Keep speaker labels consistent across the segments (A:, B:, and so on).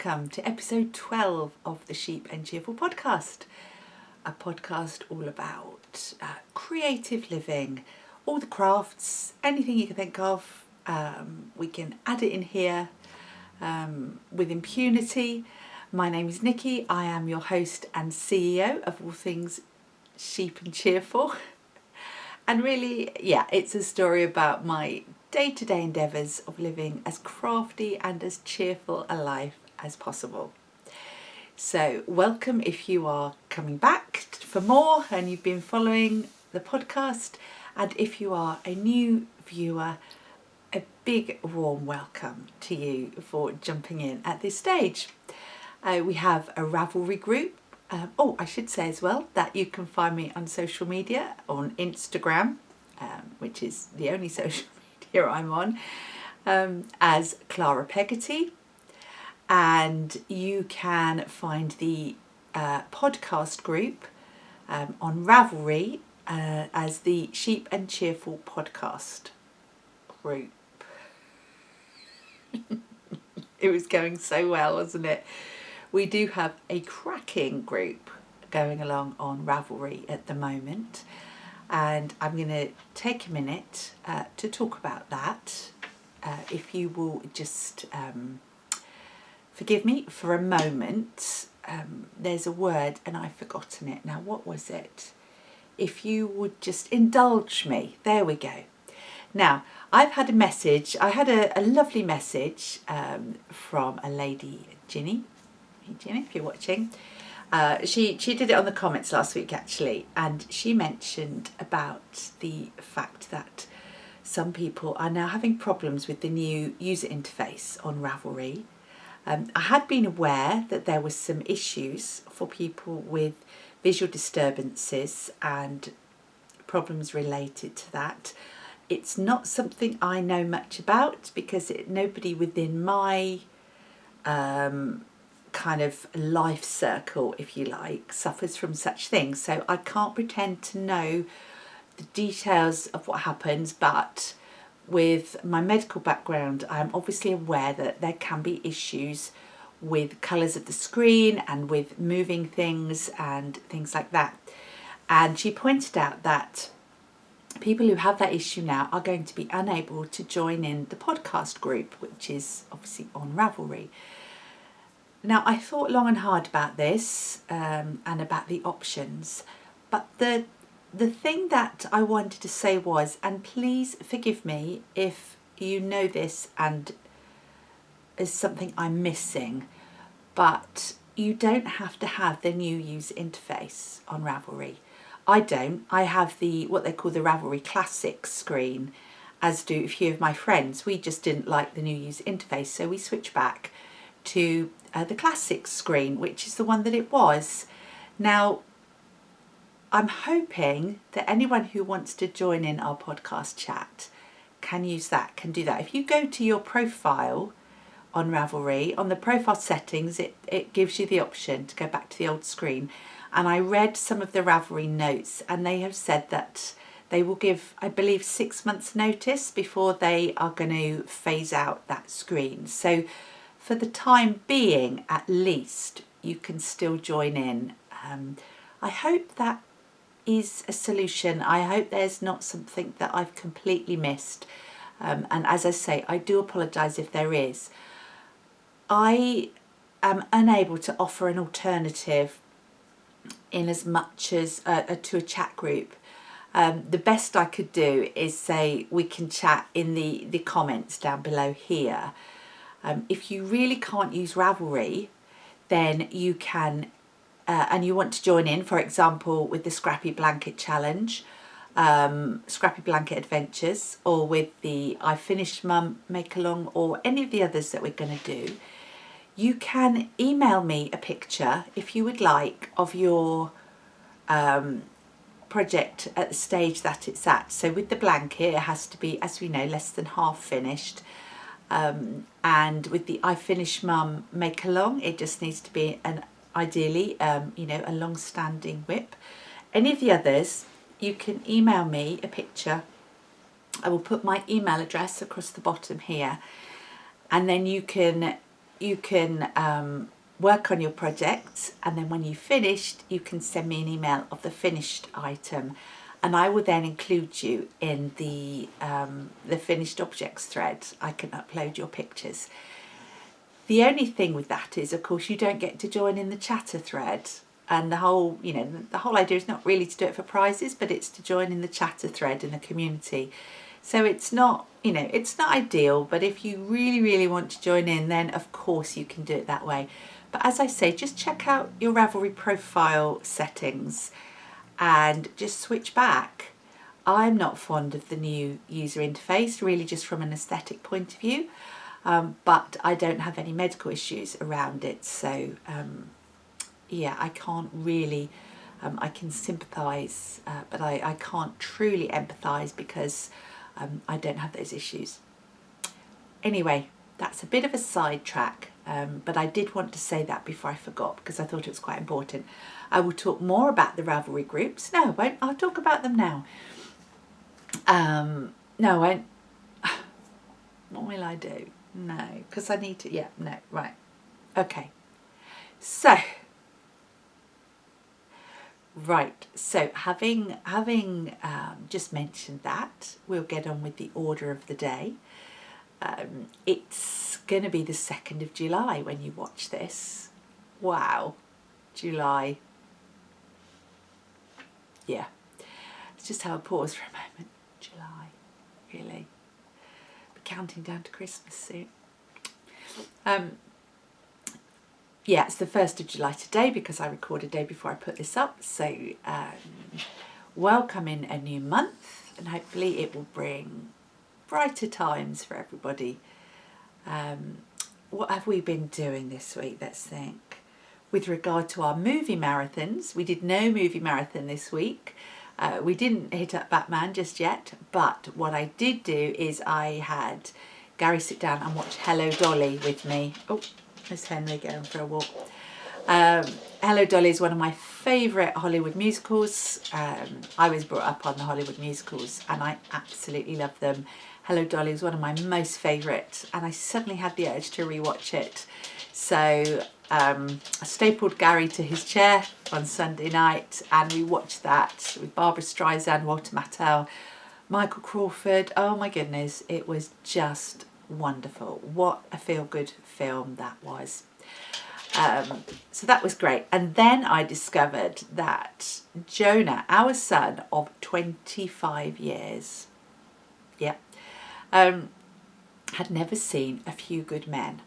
A: welcome to episode 12 of the Sheep and Cheerful podcast, a podcast all about creative living, all the crafts, anything you can think of. We can add it in here with impunity. My name is Nikki. I am your host and CEO of all things Sheep and Cheerful. And really, it's a story about my day-to-day endeavours of living as crafty and as cheerful a life as possible. So welcome if you are coming back for more and you've been following the podcast, and if you are a new viewer, a big warm welcome to you for jumping in at this stage. We have a Ravelry group. I should say as well that you can find me on social media, on Instagram, which is the only social media I'm on, as Clara Peggotty. And you can find the podcast group on Ravelry as the Sheep and Cheerful podcast group. It was going so well, wasn't it? We do have a cracking group going along on Ravelry at the moment, and I'm going to take a minute to talk about that. If you will just forgive me for a moment. There's a word and I've forgotten it now. What was it? If you would just indulge me. There we go. Now, I've had a message. I had a lovely message from a lady, Ginny. Hey Ginny, if you're watching. She did it on the comments last week actually, and she mentioned about the fact that some people are now having problems with the new user interface on Ravelry. I had been aware that there was some issues for people with visual disturbances and problems related to that. It's not something I know much about because nobody within my kind of life circle, if you like, suffers from such things. So I can't pretend to know the details of what happens, but with my medical background, I'm obviously aware that there can be issues with colours of the screen and with moving things and things like that. And she pointed out that people who have that issue now are going to be unable to join in the podcast group, which is obviously on Ravelry. Now, I thought long and hard about this and about the options, but the thing that I wanted to say was, and please forgive me if you know this and is something I'm missing, but you don't have to have the new user interface on Ravelry. I don't. I have what they call the Ravelry Classic screen, as do a few of my friends. We just didn't like the new user interface, so we switched back to the Classic screen, which is the one that it was. Now, I'm hoping that anyone who wants to join in our podcast chat can use that, can do that. If you go to your profile on Ravelry, on the profile settings, it gives you the option to go back to the old screen. And I read some of the Ravelry notes, and they have said that they will give, I believe, 6 months notice before they are going to phase out that screen. So for the time being, at least, you can still join in. I hope that is a solution. I hope there's not something that I've completely missed. And as I say, I do apologise if there is. I am unable to offer an alternative in as much as to a chat group. The best I could do is say we can chat in the comments down below here. If you really can't use Ravelry, then you can, and you want to join in, for example, with the Scrappy Blanket Challenge, Scrappy Blanket Adventures, or with the ivefinishedmum Make Along, or any of the others that we're going to do, you can email me a picture, if you would like, of your project at the stage that it's at. So with the blanket, it has to be, as we know, less than half finished. And with the ivefinishedmum Make Along, it just needs to be ideally a long-standing whip. Any of the others, you can email me a picture. I will put my email address across the bottom here, and then you can you can work on your project, and then when you've finished, you can send me an email of the finished item, and I will then include you in the finished objects thread. I can upload your pictures. The only thing with that is, of course, you don't get to join in the chatter thread. And the whole idea is not really to do it for prizes, but it's to join in the chatter thread in the community. So it's not, it's not ideal, but if you really, really want to join in, then of course you can do it that way. But as I say, just check out your Ravelry profile settings and just switch back. I'm not fond of the new user interface, really just from an aesthetic point of view, but I don't have any medical issues around it. So yeah, I can't really, I can sympathise, but I can't truly empathise because I don't have those issues. Anyway, that's a bit of a sidetrack, but I did want to say that before I forgot because I thought it was quite important. I will talk more about the Ravelry groups. No, I won't. I'll talk about them now. No, I won't. What will I do? No, because I need to. Yeah, no, right. Okay. So, right. So, having just mentioned that, we'll get on with the order of the day. It's going to be the 2nd of July when you watch this. Wow, July. Yeah, let's just have a pause for a moment. July, really. We're counting down to Christmas soon. Yeah, it's the 1st of July today because I record a day before I put this up. So welcome in a new month, and hopefully it will bring brighter times for everybody. What have we been doing this week? Let's think. With regard to our movie marathons, we did no movie marathon this week. We didn't hit up Batman just yet, but what I did do is I had Gary sit down and watch Hello Dolly with me. Oh, there's Henry going for a walk. Hello Dolly is one of my favourite Hollywood musicals. I was brought up on the Hollywood musicals and I absolutely love them. Hello Dolly is one of my most favourite, and I suddenly had the urge to rewatch it. So I stapled Gary to his chair on Sunday night and we watched that with Barbara Streisand, Walter Matthau, Michael Crawford. Oh my goodness, it was just wonderful. What a feel-good film that was. So that was great. And then I discovered that Jonah, our son of 25 years, had never seen A Few Good Men.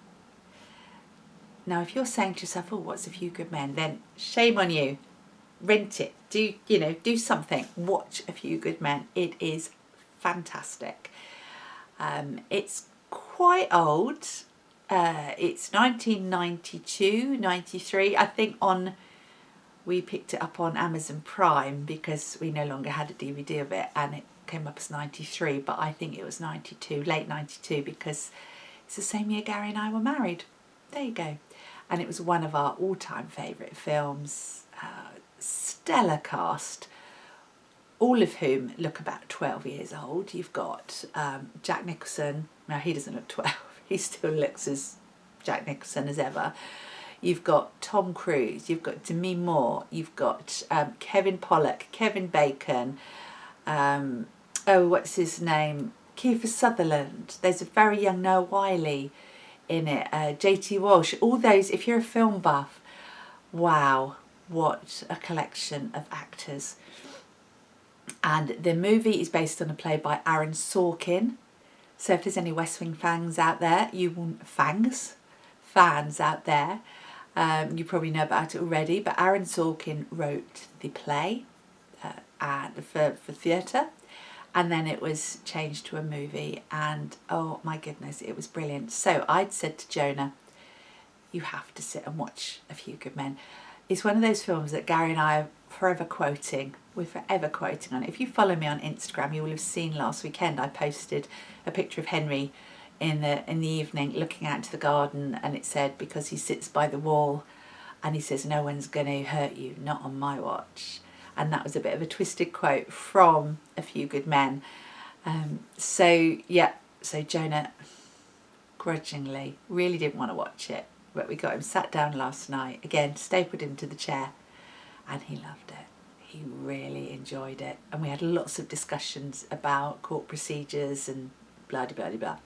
A: Now, if you're saying to yourself, oh, what's A Few Good Men? Then shame on you. Rent it. Do something. Watch A Few Good Men. It is fantastic. It's quite old. It's 1992, 93. I think we picked it up on Amazon Prime because we no longer had a DVD of it, and it came up as 93, but I think it was 92, late 92, because it's the same year Gary and I were married. There you go. And it was one of our all-time favourite films. Stellar cast, all of whom look about 12 years old. You've got Jack Nicholson. Now, he doesn't look 12. He still looks as Jack Nicholson as ever. You've got Tom Cruise. You've got Demi Moore. You've got Kevin Pollak, Kevin Bacon. What's his name? Kiefer Sutherland. There's a very young Noah Wiley in it. JT Walsh. All those, if you're a film buff, wow, what a collection of actors. And the movie is based on a play by Aaron Sorkin. So if there's any West Wing fans out there, fans out there, you probably know about it already. But Aaron Sorkin wrote the play for theatre, and then it was changed to a movie. And oh my goodness, it was brilliant. So I'd said to Jonah, you have to sit and watch A Few Good Men. It's one of those films that Gary and I are forever quoting. We're forever quoting on it. If you follow me on Instagram, you will have seen last weekend I posted a picture of Henry in the evening looking out into the garden, and it said, because he sits by the wall and he says, no one's going to hurt you, not on my watch. And that was a bit of a twisted quote from A Few Good Men. So Jonah, begrudgingly, really didn't want to watch it, but we got him sat down last night, again stapled into the chair, and he loved it. He really enjoyed it, and we had lots of discussions about court procedures and blah blah blah blah.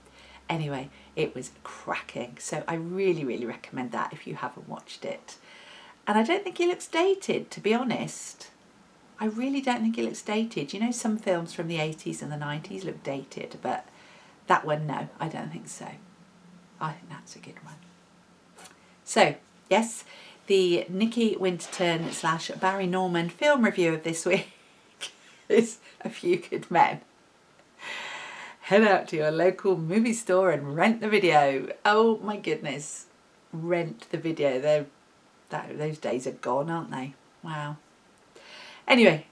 A: Anyway, it was cracking, so I really recommend that if you haven't watched it. And I don't think it looks dated, to be honest. I really don't think it looks dated. You know, some films from the 80s and the 90s look dated, but that one, no, I don't think so. I think that's a good one. So, yes, the Nikki Winterton / Barry Norman film review of this week is A Few Good Men. Head out to your local movie store and rent the video. Oh my goodness, rent the video. Those days are gone, aren't they? Wow. Anyway,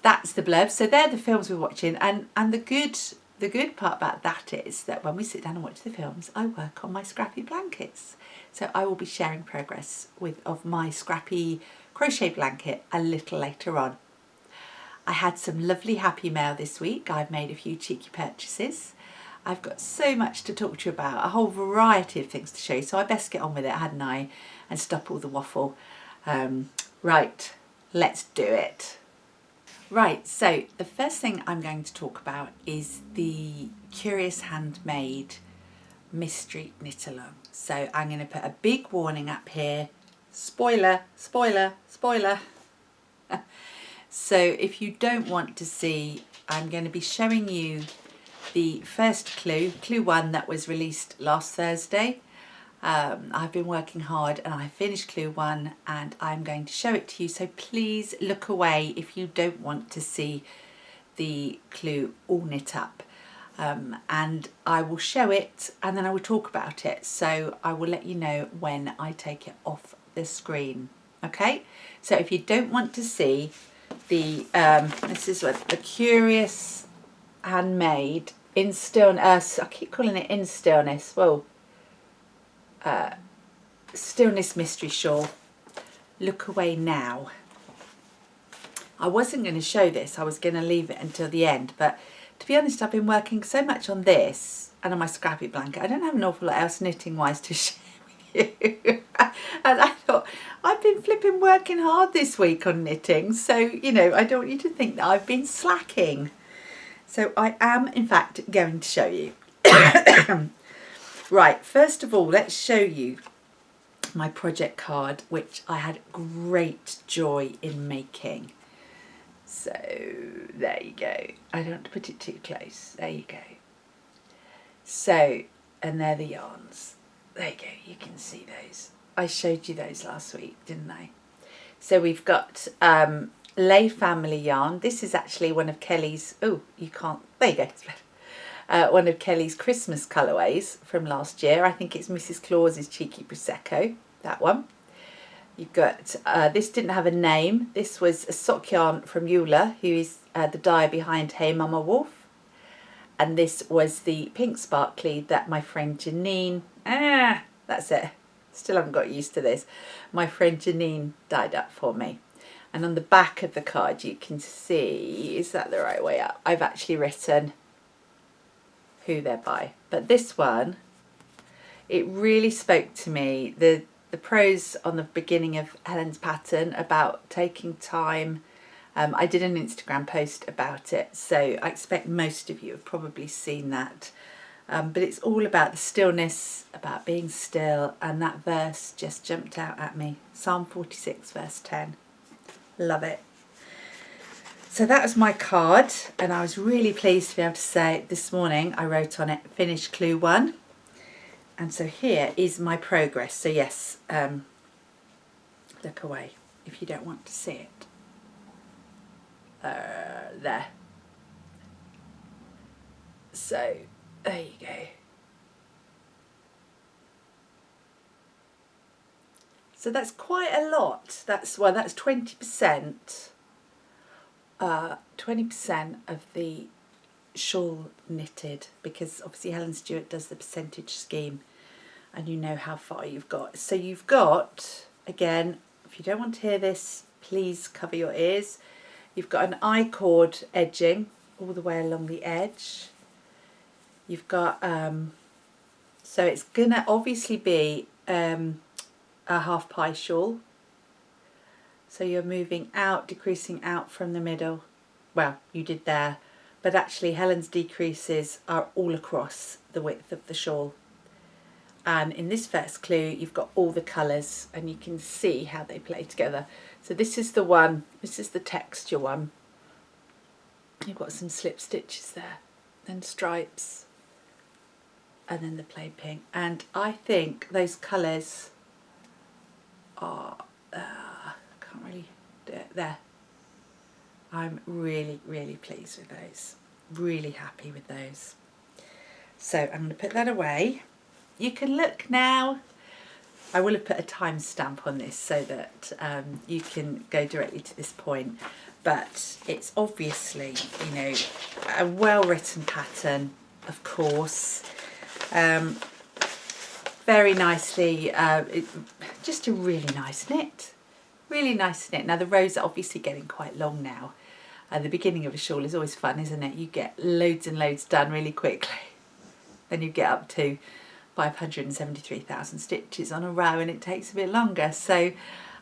A: that's the blurb. So they're the films we're watching, and the good part about that is that when we sit down and watch the films, I work on my Scrappy blankets. So I will be sharing progress of my Scrappy crochet blanket a little later on. I had some lovely happy mail this week. I've made a few cheeky purchases. I've got so much to talk to you about, a whole variety of things to show you, so I best get on with it, hadn't I, and stop all the waffle. Right, let's do it. Right, so the first thing I'm going to talk about is the Curious Handmade Mystery Knit-along. So I'm going to put a big warning up here. Spoiler, spoiler, spoiler. So if you don't want to see, I'm going to be showing you the first clue 1 that was released last Thursday. I've been working hard and I finished clue 1 and I'm going to show it to you, so please look away if you don't want to see the clue all knit up. And I will show it and then I will talk about it, so I will let you know when I take it off the screen. Okay, so if you don't want to see the this is what the Curious Handmade in Stillness, I keep calling it in Stillness, well, Stillness Mystery Shawl. Look away now. I wasn't going to show this, I was going to leave it until the end, but to be honest, I've been working so much on this and on my Scrappy blanket, I don't have an awful lot else knitting wise to share with you. And I thought, I've been flipping working hard this week on knitting, so you know, I don't want you to think that I've been slacking. So I am in fact going to show you. Right, first of all, let's show you my project card, which I had great joy in making. So there you go. I don't want to put it too close. There you go. So, and they're the yarns. There you go. You can see those. I showed you those last week, didn't I? So we've got Lay Family yarn. This is actually one of Kelly's. Oh, you can't. There you go. It's better. One of Kelly's Christmas colourways from last year. I think it's Mrs. Claus's Cheeky Prosecco. That one. You've got, this didn't have a name. This was a sock yarn from Eula, who is the dyer behind Hey Mama Wolf. And this was the pink sparkly that my friend Janine, that's it. Still haven't got used to this. My friend Janine dyed up for me. And on the back of the card you can see, is that the right way up? I've actually written who they're by. But this one, it really spoke to me. The prose on the beginning of Helen's pattern about taking time. I did an Instagram post about it, so I expect most of you have probably seen that. But it's all about the stillness, about being still, and that verse just jumped out at me. Psalm 46 verse 10. Love it. So that was my card, and I was really pleased to be able to say this morning I wrote on it, finish clue 1. And so here is my progress. So yes, look away if you don't want to see it. There. So there you go. So that's quite a lot. That's 20%. 20% of the shawl knitted, because obviously Helen Stewart does the percentage scheme and you know how far you've got. So you've got, again, if you don't want to hear this, please cover your ears. You've got an I-cord edging all the way along the edge. You've got So it's gonna obviously be a half pie shawl. So you're moving out, decreasing out from the middle. Well, you did there, but actually Helen's decreases are all across the width of the shawl. And in this first clue, you've got all the colours and you can see how they play together. So this is the one, this is the texture one. You've got some slip stitches there, then stripes, and then the plain pink. And I think those colours are, I can't really do it there. I'm really, really pleased with those. Really happy with those. So I'm going to put that away. You can look now. I will have put a timestamp on this so that you can go directly to this point. But it's obviously, you know, a well-written pattern, of course. Very nicely, just a really nice knit. Really nice knit. Now the rows are obviously getting quite long now. The beginning of a shawl is always fun, isn't it? You get loads and loads done really quickly. Then you get up to 573,000 stitches on a row and it takes a bit longer. So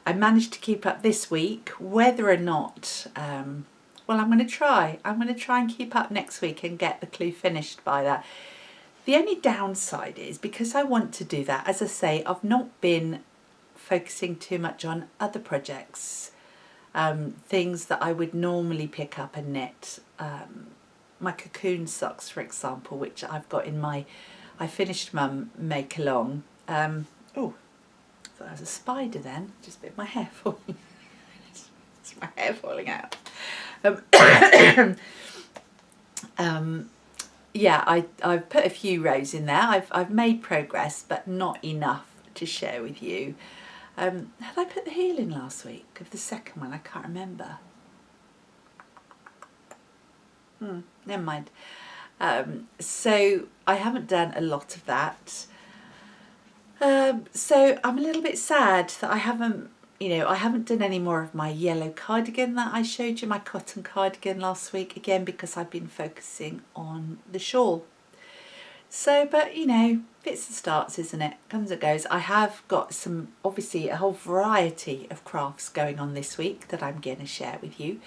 A: I managed to keep up this week. Whether or not, well, I'm going to try. I'm going to try and keep up next week and get the clue finished by that. The only downside is, because I want to do that, as I say, I've not been focusing too much on other projects, things that I would normally pick up and knit. My cocoon socks, for example, which I've got in my I Finished Mum make along. Oh, I thought that was a spider then. Just bit my hair falling. It's my hair falling out. Yeah, I've put a few rows in there. I've made progress, but not enough to share with you. Had I put the heel in last week of the second one? I can't remember. Never mind. So I haven't done a lot of that. So I'm a little bit sad that I haven't done any more of my yellow cardigan that I showed you, my cotton cardigan last week, again because I've been focusing on the shawl. So, but you know, bits and starts, isn't it? Comes and goes. I have got some, obviously a whole variety of crafts going on this week that I'm going to share with you.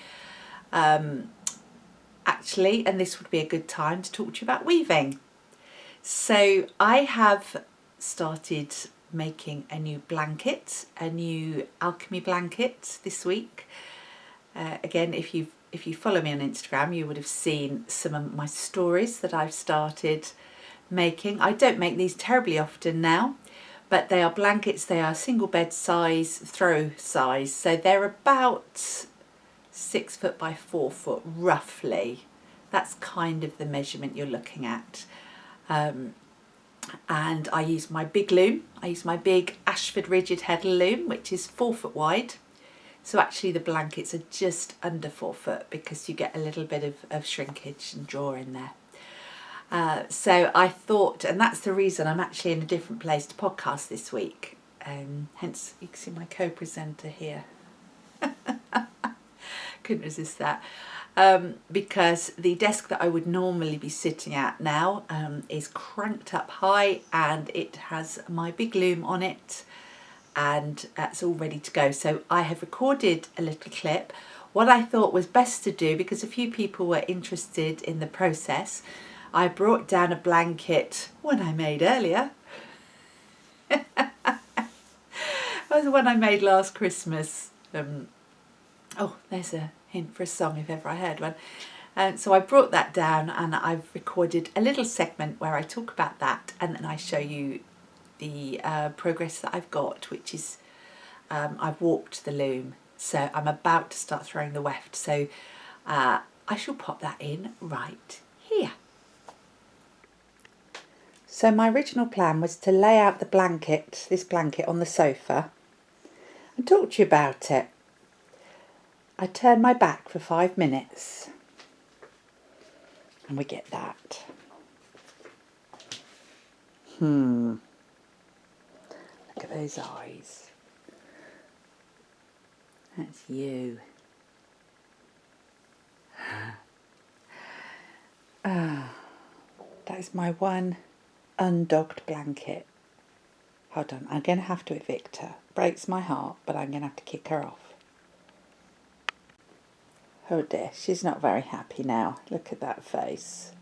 A: Actually, and this would be a good time to talk to you about weaving. So I have started making a new blanket, a new alchemy blanket this week. Again, if you follow me on Instagram, you would have seen some of my stories that I've started making. I don't make these terribly often now, but they are blankets. They are single bed size, throw size, so they're about 6 foot by 4 foot roughly. That's kind of the measurement you're looking at. And I use my big loom. I use my big Ashford rigid head loom, which is 4 foot wide. So actually the blankets are just under 4 foot because you get a little bit of shrinkage and draw in there. So I thought, and that's the reason I'm actually in a different place to podcast this week. Hence you can see my co-presenter here. Couldn't resist that. Because the desk that I would normally be sitting at now is cranked up high and it has my big loom on it and it's all ready to go. So I have recorded a little clip. What I thought was best to do, because a few people were interested in the process, I brought down a blanket, one I made earlier. That was the one I made last Christmas. Oh, there's a hint for a song if ever I heard one. So I brought that down and I've recorded a little segment where I talk about that and then I show you the progress that I've got, which is I've warped the loom. So I'm about to start throwing the weft. So I shall pop that in right here. So my original plan was to lay out the blanket, this blanket on the sofa and talk to you about it. I turn my back for 5 minutes and we get that. Look at those eyes. That's you. That is my one undogged blanket. Hold on, I'm going to have to evict her. Breaks my heart, but I'm going to have to kick her off. Oh dear, she's not very happy now. Look at that face.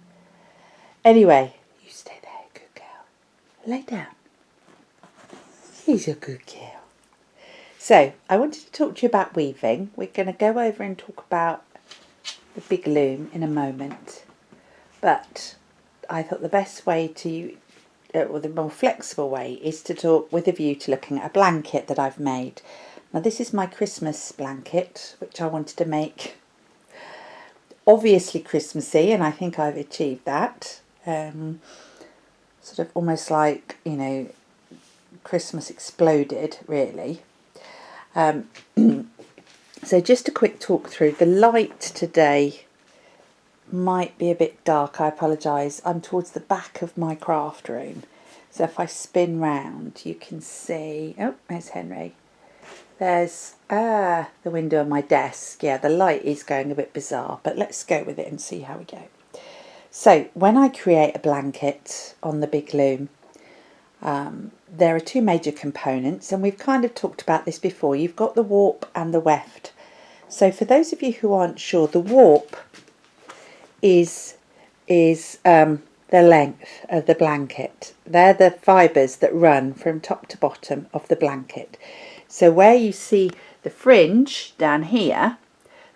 A: Anyway, you stay there, good girl. Lay down. He's a good girl. So, I wanted to talk to you about weaving. We're going to go over and talk about the big loom in a moment. But I thought the best way to, or the more flexible way, is to talk with a view to looking at a blanket that I've made. Now, this is my Christmas blanket, which I wanted to make obviously Christmassy, and I think I've achieved that. Sort of almost like, you know, Christmas exploded, really. So just a quick talk through. The light today might be a bit dark, I apologise. I'm towards the back of my craft room. So if I spin round, you can see... Oh, there's Henry. There's the window on my desk. Yeah, the light is going a bit bizarre, but let's go with it and see how we go. So when I create a blanket on the big loom, there are two major components, and we've kind of talked about this before. You've got the warp and the weft. So for those of you who aren't sure, the warp is the length of the blanket. They're the fibres that run from top to bottom of the blanket. So where you see the fringe down here,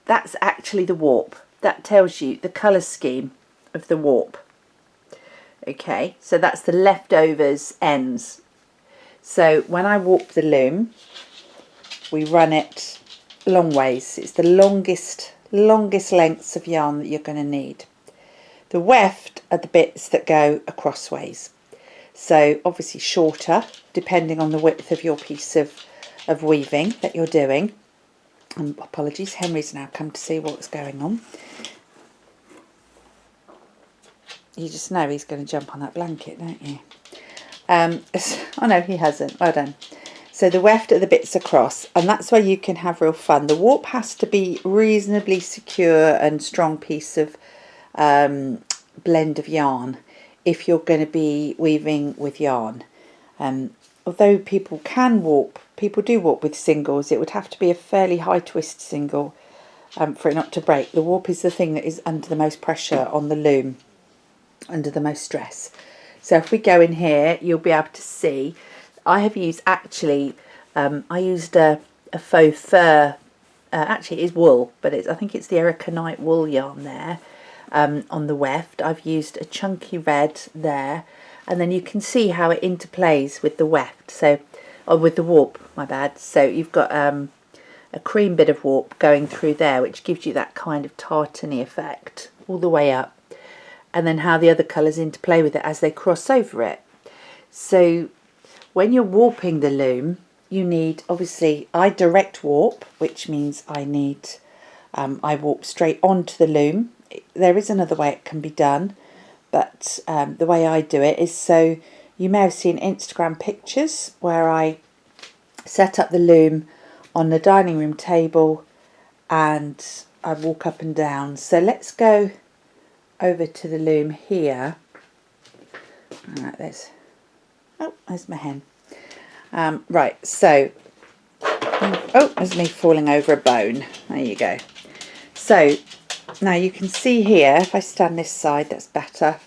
A: that's actually the warp. That tells you the colour scheme of the warp. Okay, so that's the leftovers ends. So when I warp the loom, we run it long ways. It's the longest lengths of yarn that you're going to need. The weft are the bits that go across ways. So obviously shorter, depending on the width of your piece of weaving that you're doing. Apologies, Henry's now come to see what's going on. You just know he's going to jump on that blanket, don't you? Oh no, he hasn't. Well done. So the weft are the bits across, and that's where you can have real fun. The warp has to be reasonably secure and strong piece of blend of yarn if you're going to be weaving with yarn. Although people do warp with singles, it would have to be a fairly high twist single for it not to break. The warp is the thing that is under the most pressure on the loom, under the most stress. So if we go in here, you'll be able to see I have used actually I used a faux fur, actually it is wool, but I think it's the Erica Knight wool yarn there on the weft. I've used a chunky red there, and then you can see how it interplays with the weft, or with the warp, my bad. So you've got a cream bit of warp going through there, which gives you that kind of tartany effect all the way up, and then how the other colours interplay with it as they cross over it. So when you're warping the loom, you need, obviously, I direct warp, which means I warp straight onto the loom. There is another way it can be done, but the way I do it is, so you may have seen Instagram pictures where I set up the loom on the dining room table and I walk up and down. So let's go over to the loom here. All right, there's my hen. Right, so, oh, there's me falling over a bone. There you go. So now you can see here, if I stand this side, that's better.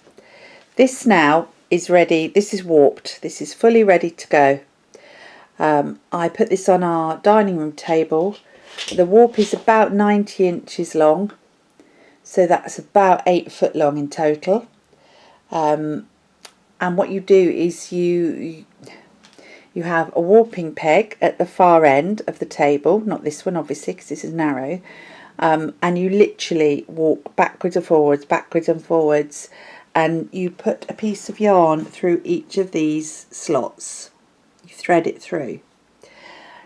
A: This now is ready. This is warped. This is fully ready to go. I put this on our dining room table. The warp is about 90 inches long, so that's about 8 foot long in total. And what you do is you have a warping peg at the far end of the table, not this one obviously because this is narrow, and you literally walk backwards and forwards, and you put a piece of yarn through each of these slots. You thread it through,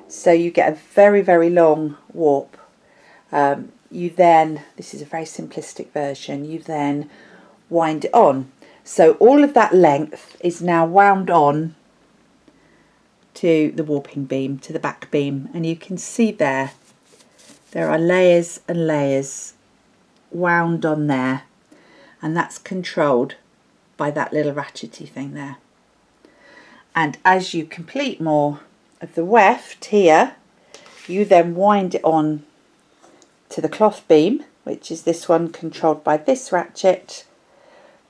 A: so you get a very, very long warp. You then, this is a very simplistic version, you then wind it on. So all of that length is now wound on to the warping beam, to the back beam, and you can see there are layers and layers wound on there, and that's controlled by that little ratchety thing there. And as you complete more of the weft here, you then wind it on to the cloth beam, which is this one controlled by this ratchet,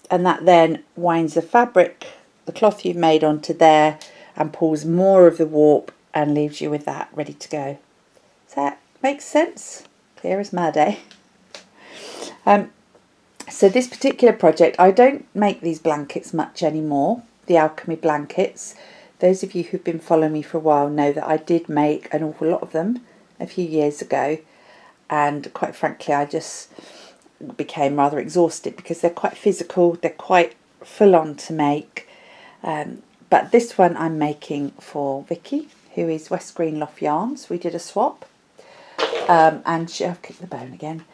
A: and that then winds the fabric, the cloth you've made, onto there and pulls more of the warp and leaves you with that ready to go. Does that make sense? Clear as mud, eh? So this particular project, I don't make these blankets much anymore, the alchemy blankets. Those of you who've been following me for a while know that I did make an awful lot of them a few years ago, and quite frankly I just became rather exhausted because they're quite physical, they're quite full on to make. But this one I'm making for Vicky, who is West Green Loft Yarns. We did a swap, and I've kicked the bone again.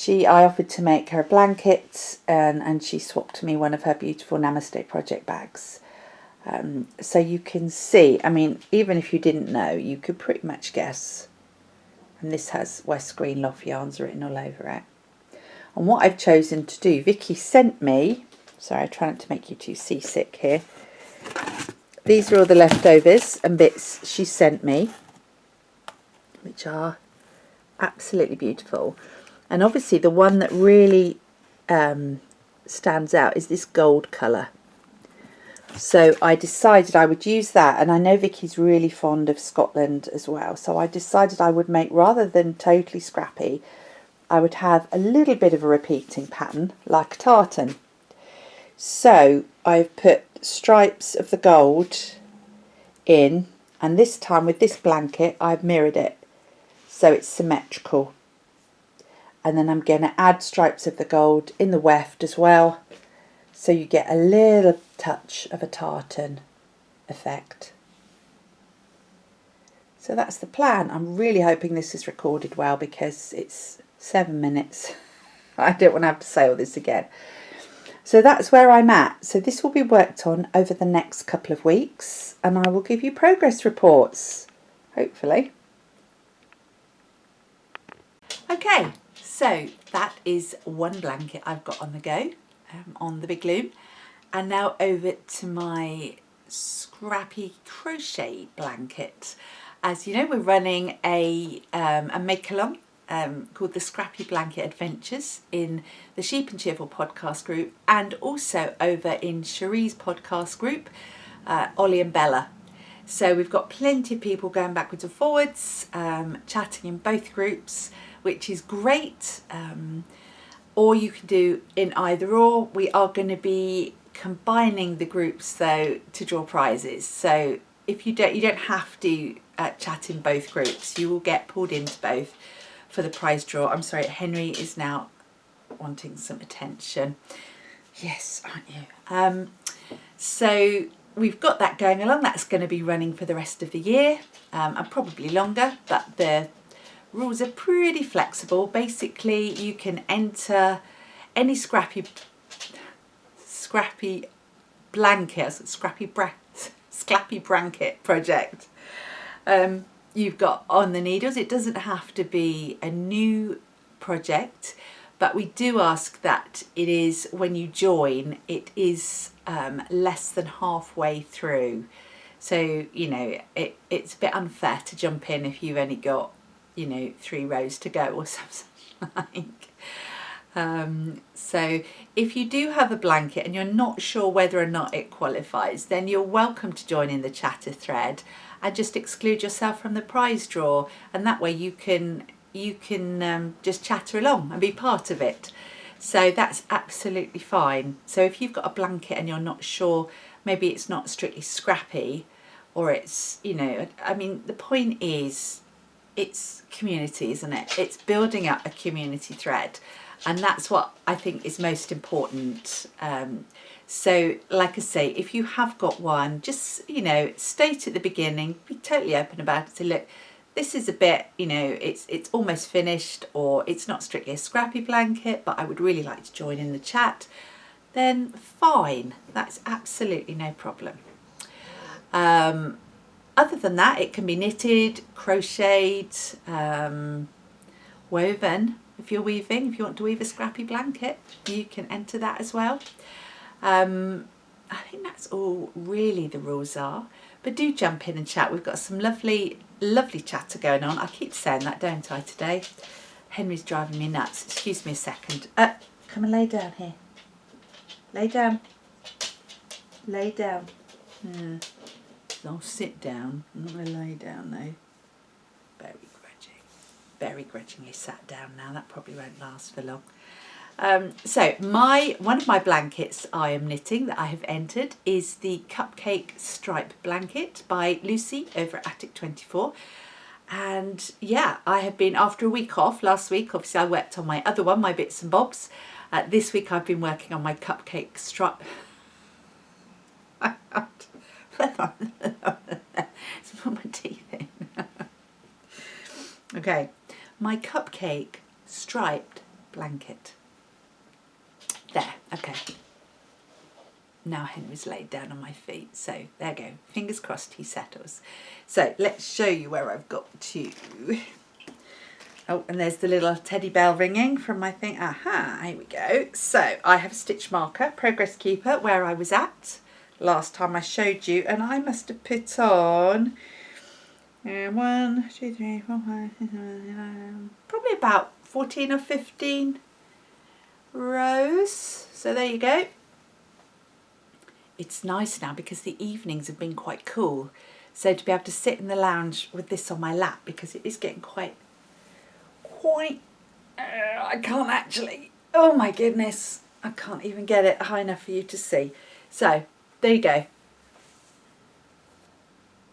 A: I offered to make her a blanket, and she swapped me one of her beautiful Namaste project bags. So you can see, I mean, even if you didn't know, you could pretty much guess. And this has West Green Loft Yarns written all over it. And what I've chosen to do, Vicky sent me, sorry, I try not to make you too seasick here. These are all the leftovers and bits she sent me, which are absolutely beautiful. And obviously the one that really stands out is this gold colour. So I decided I would use that, and I know Vicky's really fond of Scotland as well, so I decided I would make, rather than totally scrappy, I would have a little bit of a repeating pattern like a tartan. So I've put stripes of the gold in, and this time with this blanket I've mirrored it so it's symmetrical. And then I'm going to add stripes of the gold in the weft as well, so you get a little touch of a tartan effect. So that's the plan. I'm really hoping this is recorded well because it's 7 minutes. I don't want to have to say all this again. So that's where I'm at. So this will be worked on over the next couple of weeks, and I will give you progress reports, hopefully. Okay, so that is one blanket I've got on the go. On the big loom, and now over to my Scrappy crochet blanket. As you know, we're running a make-along called the Scrappy Blanket Adventures in the Sheep and Cheerful podcast group, and also over in Cherie's podcast group, Ollie and Bella. So we've got plenty of people going backwards and forwards, chatting in both groups, which is great. Or you can do in either or. We are going to be combining the groups though to draw prizes. So if you don't have to chat in both groups. You will get pulled into both for the prize draw. I'm sorry, Henry is now wanting some attention. Yes, aren't you? So we've got that going along. That's going to be running for the rest of the year, and probably longer, but the rules are pretty flexible. Basically, you can enter any scrappy blanket, scrappy blanket project you've got on the needles. It doesn't have to be a new project, but we do ask that it is, when you join, it is less than halfway through. So, you know, it's a bit unfair to jump in if you've only got, 3 rows to go or something like. So if you do have a blanket and you're not sure whether or not it qualifies, then you're welcome to join in the chatter thread and just exclude yourself from the prize draw, and that way you can just chatter along and be part of it. So that's absolutely fine. So if you've got a blanket and you're not sure, maybe it's not strictly scrappy, or it's, the point is, it's community, isn't it? It's building up a community thread, and that's what I think is most important. So like I say, if you have got one, just state at the beginning, be totally open about it. Say, look, this is a bit, it's almost finished, or it's not strictly a scrappy blanket, but I would really like to join in the chat. Then fine, that's absolutely no problem. Other than that, it can be knitted, crocheted, woven. If you're weaving, if you want to weave a scrappy blanket, you can enter that as well. I think that's all really the rules are. But do jump in and chat. We've got some lovely, lovely chatter going on. I keep saying that, don't I, today? Henry's driving me nuts. Excuse me a second. Come and lay down here. Lay down. Lay down. I'll sit down. I'm not going to lay down though. Very grudging. Very grudgingly sat down now. That probably won't last for long. So one of my blankets I am knitting that I have entered is the Cupcake Stripe Blanket by Lucy over at Attic 24. And yeah, I have been, after a week off, last week obviously I worked on my other one, my bits and bobs. This week I've been working on my Cupcake Stripe. It's put my teeth in. Okay, my Cupcake Striped Blanket. There, okay. Now Henry's laid down on my feet, so there you go. Fingers crossed he settles. So let's show you where I've got to. Oh, and there's the little teddy bell ringing from my thing. Aha, here we go. So I have a stitch marker, Progress Keeper, where I was at last time I showed you, and I must have put on 1, 2, 3, 4, 5, 6, 7, probably about 14 or 15 rows. So there you go. It's nice now because the evenings have been quite cool, so to be able to sit in the lounge with this on my lap, because it is getting quite I can't actually, oh my goodness, I can't even get it high enough for you to see. So there you go.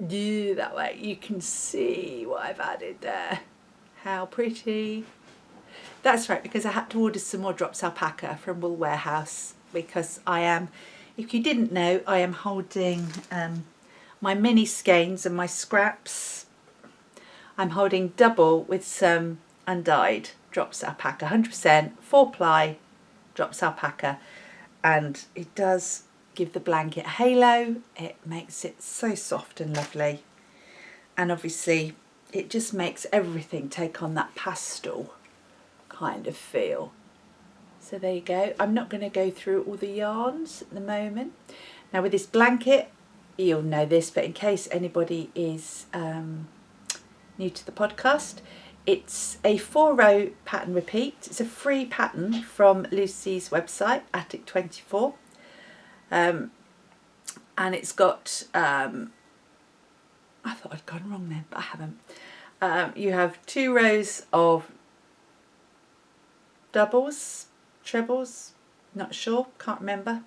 A: Do that way, you can see what I've added there. How pretty. That's right, because I had to order some more drops alpaca from Wool Warehouse, because I am, if you didn't know, I am holding my mini skeins and my scraps. I'm holding double with some undyed drops alpaca, 100% 4-ply drops alpaca, and it does give the blanket a halo. It makes it so soft and lovely, and obviously it just makes everything take on that pastel kind of feel. So there you go. I'm not going to go through all the yarns at the moment. Now with this blanket, you'll know this, but in case anybody is new to the podcast, it's a 4-row pattern repeat. It's a free pattern from Lucy's website, Attic 24. And it's got, I thought I'd gone wrong then, but I haven't. You have 2 rows of doubles, trebles, not sure, can't remember.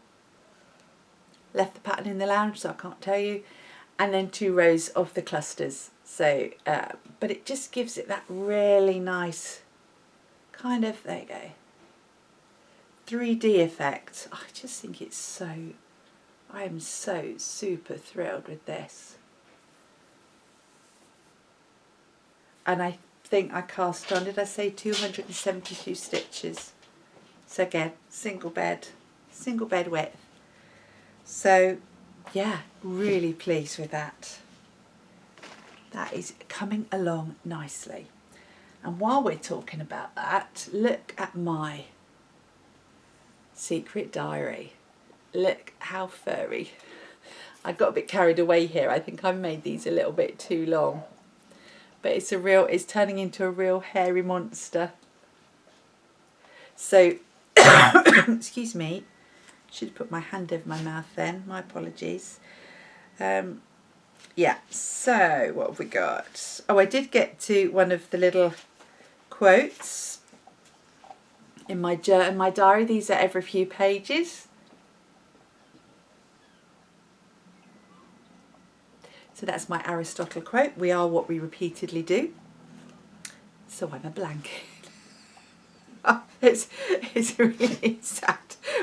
A: Left the pattern in the lounge, so I can't tell you. And then 2 rows of the clusters. So, but it just gives it that really nice kind of, there you go, 3D effect. I just think it's so, I am so super thrilled with this. And I think I cast on, did I say 272 stitches? So again, single bed width. So yeah, really pleased with that. That is coming along nicely. And while we're talking about that, look at my secret diary. Look how furry. I got a bit carried away here. I think I made these a little bit too long. But it's turning into a real hairy monster. So, excuse me, should have put my hand over my mouth then, my apologies. Yeah, so what have we got? Oh, I did get to one of the little quotes in my diary. These are every few pages. So that's my Aristotle quote. We are what we repeatedly do. So I'm a blanket. It's really sad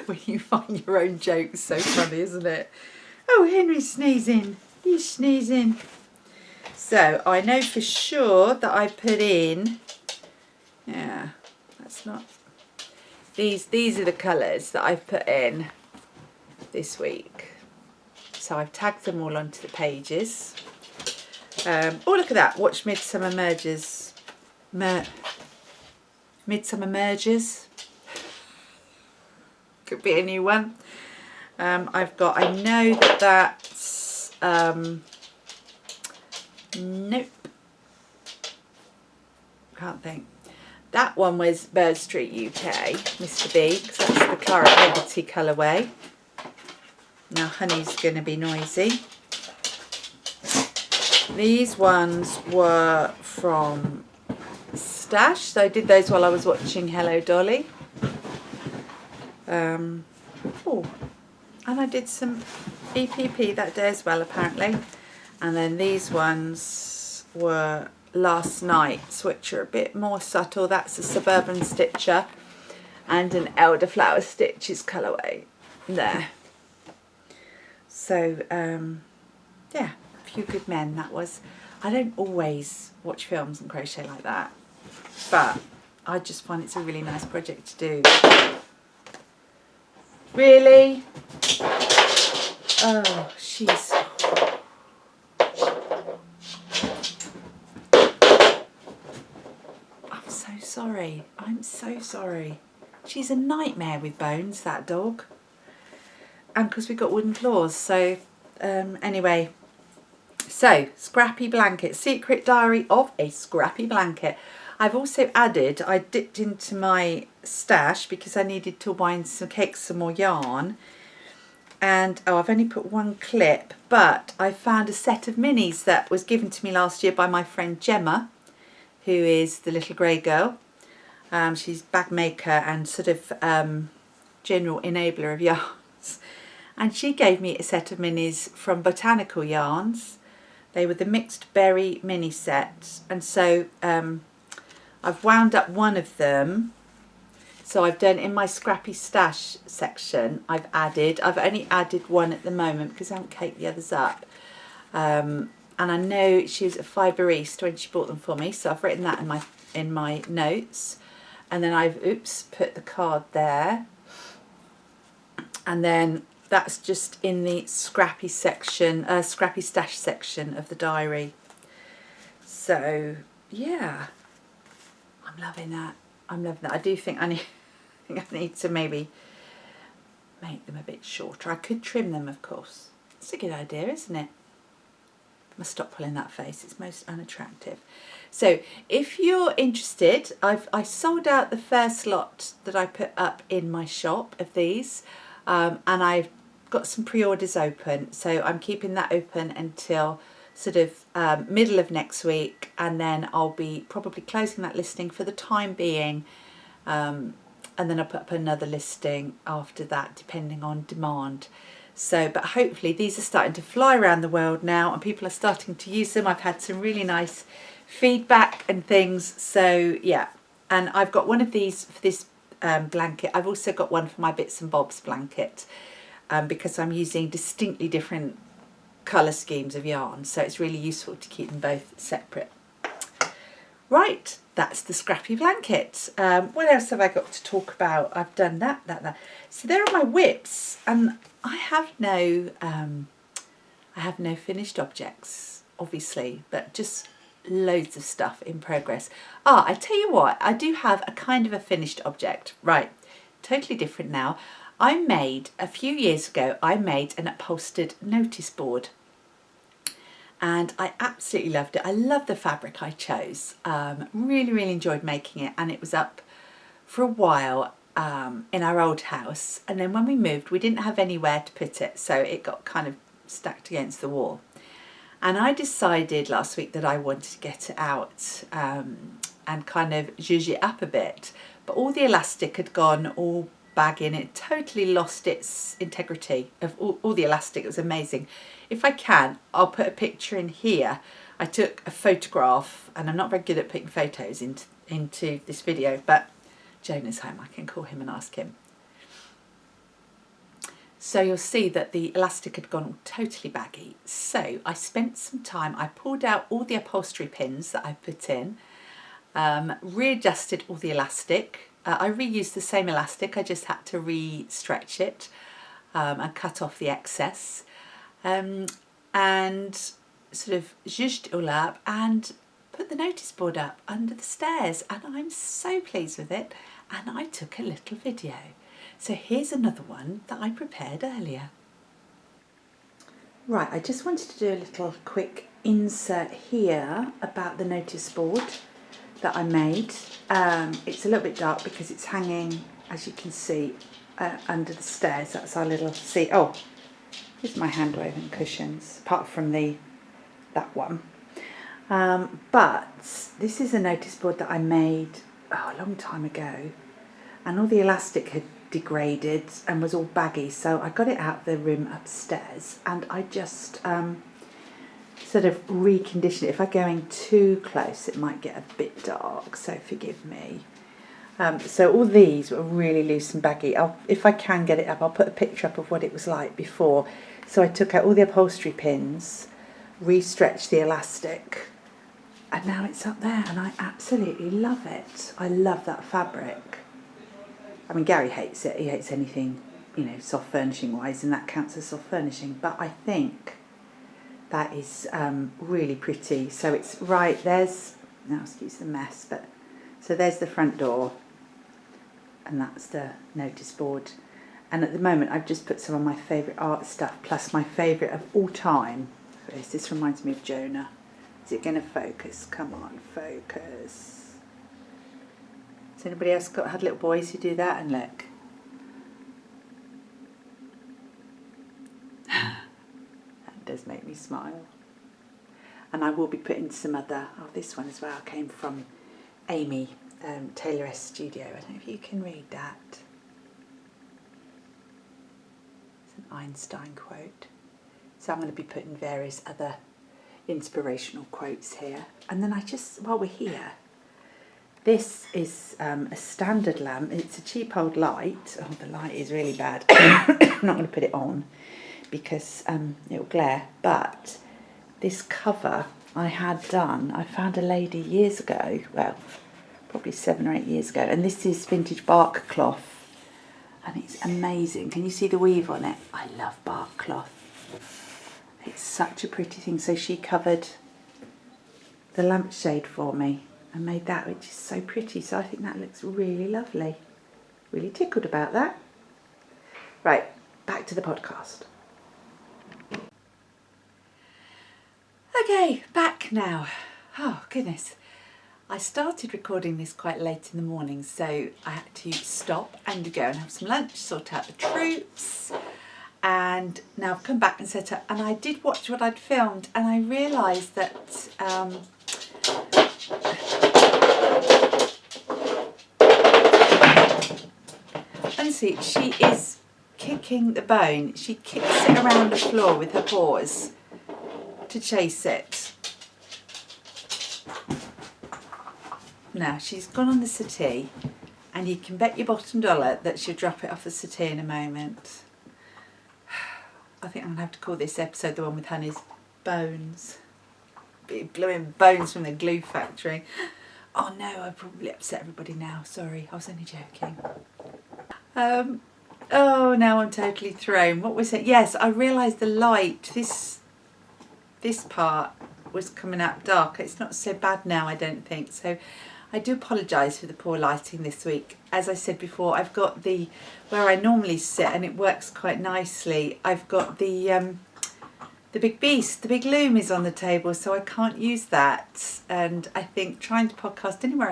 A: when you find your own jokes so funny, isn't it? Oh, Henry's sneezing. He's sneezing. So I know for sure that I put in, yeah, that's not, these are the colours that I've put in this week. So I've tagged them all onto the pages. Oh, look at that. Watch Midsummer Merges. Midsummer Merges. Could be a new one. I know that that's, nope, can't think. That one was Bird Street UK, Mr. B, because that's the Claret Liberty colourway. Now Honey's going to be noisy. These ones were from Stash, so I did those while I was watching Hello Dolly. Oh, and I did some EPP that day as well, apparently. And then these ones were Last Night's, which are a bit more subtle. That's a Suburban Stitcher and an Elderflower Stitches colourway there. So, yeah, A Few Good Men, that was. I don't always watch films and crochet like that, but I just find it's a really nice project to do. Really? Oh, she's... I'm so sorry. I'm so sorry. She's a nightmare with bones, that dog. And because we've got wooden floors, so anyway. So, Scrappy Blanket, Secret Diary of a Scrappy Blanket. I've also added, I dipped into my stash because I needed to wind some cakes, some more yarn. And, oh, I've only put one clip, but I found a set of minis that was given to me last year by my friend Gemma, who is the little grey girl. She's bag maker and sort of general enabler of yarns. And she gave me a set of minis from Botanical Yarns. They were the mixed berry mini set. And so I've wound up one of them. So I've done in my Scrappy Stash section, I've only added one at the moment because I haven't caked the others up. And I know she was a Fiberiste when she bought them for me, so I've written that in my notes. And then I've, put the card there. And then that's just in the Scrappy section, Scrappy Stash section of the diary. So, yeah, I'm loving that. I'm loving that. I do think I need to maybe make them a bit shorter. I could trim them, of course. It's a good idea, isn't it? I must stop pulling that face. It's most unattractive. So if you're interested, I sold out the first lot that I put up in my shop of these, and I've got some pre-orders open. So I'm keeping that open until sort of middle of next week, and then I'll be probably closing that listing for the time being. And then I'll put up another listing after that, depending on demand. So, but hopefully these are starting to fly around the world now and people are starting to use them. I've had some really nice feedback and things. So, yeah. And I've got one of these for this blanket. I've also got one for my Bits and Bobs blanket because I'm using distinctly different colour schemes of yarn. So it's really useful to keep them both separate. Right, that's the Scrappy Blanket. What else have I got to talk about? I've done that. So there are my whips, and I have no finished objects, obviously, but just loads of stuff in progress. I tell you what, I do have a kind of a finished object. Right, totally different now. A few years ago, I made an upholstered notice board. And I absolutely loved it. I love the fabric I chose. Really, really enjoyed making it. And it was up for a while in our old house. And then when we moved, we didn't have anywhere to put it. So it got kind of stacked against the wall. And I decided last week that I wanted to get it out and kind of zhuzh it up a bit. But all the elastic had gone all bagging. It totally lost its integrity of all the elastic. It was amazing. If I can, I'll put a picture in here. I took a photograph, and I'm not very good at putting photos into this video, but Jonah's home. I can call him and ask him. So you'll see that the elastic had gone totally baggy. So I spent some time, I pulled out all the upholstery pins that I put in, readjusted all the elastic. I reused the same elastic, I just had to re-stretch it and cut off the excess. And sort of zhuzhed it all up and put the notice board up under the stairs, and I'm so pleased with it, and I took a little video. So here's another one that I prepared earlier. Right, I just wanted to do a little quick insert here about the notice board that I made. It's a little bit dark because it's hanging, as you can see, under the stairs. That's our little seat. Oh, here's my hand woven cushions, apart from that one. But this is a notice board that I made a long time ago, and all the elastic had degraded and was all baggy, so I got it out of the room upstairs, and I just sort of reconditioned it. If I'm going too close it might get a bit dark, so forgive me. So all these were really loose and baggy. If I can get it up, I'll put a picture up of what it was like before. So I took out all the upholstery pins, re-stretched the elastic, and now it's up there, and I absolutely love it. I love that fabric. I mean, Gary hates it. He hates anything, you know, soft furnishing wise, and that counts as soft furnishing. But I think that is really pretty. So it's right, there's, now excuse the mess, but so there's the front door, and that's the notice board. And at the moment I've just put some of my favourite art stuff, plus my favourite of all time. This reminds me of Jonah. Is it going to focus? Come on, focus. Has anybody else had little boys who do that? And look. That does make me smile. And I will be putting some other, this one as well came from Amy, Taylor S Studio. I don't know if you can read that. It's an Einstein quote. So I'm going to be putting various other inspirational quotes here. And then while we're here, this is a standard lamp. It's a cheap old light. Oh, the light is really bad. I'm not going to put it on because it'll glare. But this cover I found a lady years ago, well, probably 7 or 8 years ago, and this is vintage bark cloth, and it's amazing. Can you see the weave on it? I love bark cloth. It's such a pretty thing. So she covered the lampshade for me and made that, which is so pretty. So I think that looks really lovely. Really tickled about that. Right, back to the podcast. Okay, back now. Oh, goodness. I started recording this quite late in the morning, so I had to stop and go and have some lunch, sort out the troops. And now I've come back and set up, and I did watch what I'd filmed, and I realised that honestly, she is kicking the bone. She kicks it around the floor with her paws to chase it. Now she's gone on the settee, and you can bet your bottom dollar that she'll drop it off the settee in a moment. I think I'm going to have to call this episode the one with Honey's bones. Blowing bones from the glue factory. Oh no, I probably upset everybody now. Sorry, I was only joking. Oh, now I'm totally thrown. What was it? Yes, I realised the light, this part was coming out dark. It's not so bad now, I don't think. So I do apologise for the poor lighting this week. As I said before, I've got where I normally sit, and it works quite nicely. I've got the big beast, the big loom is on the table, so I can't use that. And I think trying to podcast anywhere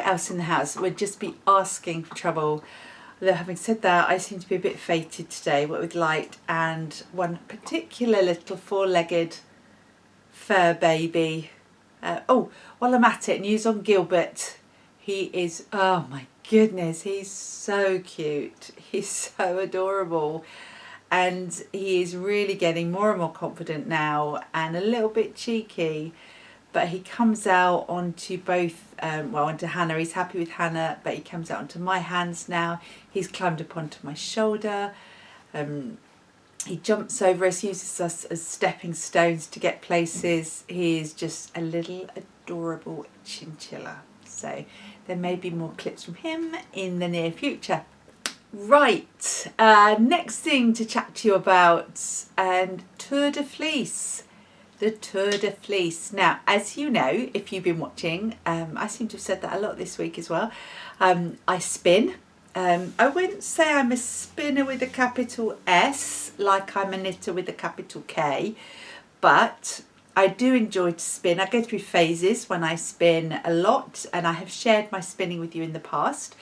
A: else in the house would just be asking for trouble. Although having said that, I seem to be a bit fated today, what with light and one particular little 4-legged fur baby. While I'm at it, news on Gilbert. He is, oh my goodness, he's so cute. He's so adorable. And he is really getting more and more confident now, and a little bit cheeky. But he comes out onto both, onto Hannah. He's happy with Hannah, but he comes out onto my hands now. He's climbed up onto my shoulder. He jumps over us, uses us as stepping stones to get places. He is just a little adorable chinchilla. So there may be more clips from him in the near future. Right, next thing to chat to you about, Tour de Fleece. The Tour de Fleece. Now, as you know, if you've been watching, I seem to have said that a lot this week as well. I spin. I wouldn't say I'm a spinner with a capital S like I'm a knitter with a capital K, but I do enjoy to spin. I go through phases when I spin a lot, and I have shared my spinning with you in the past.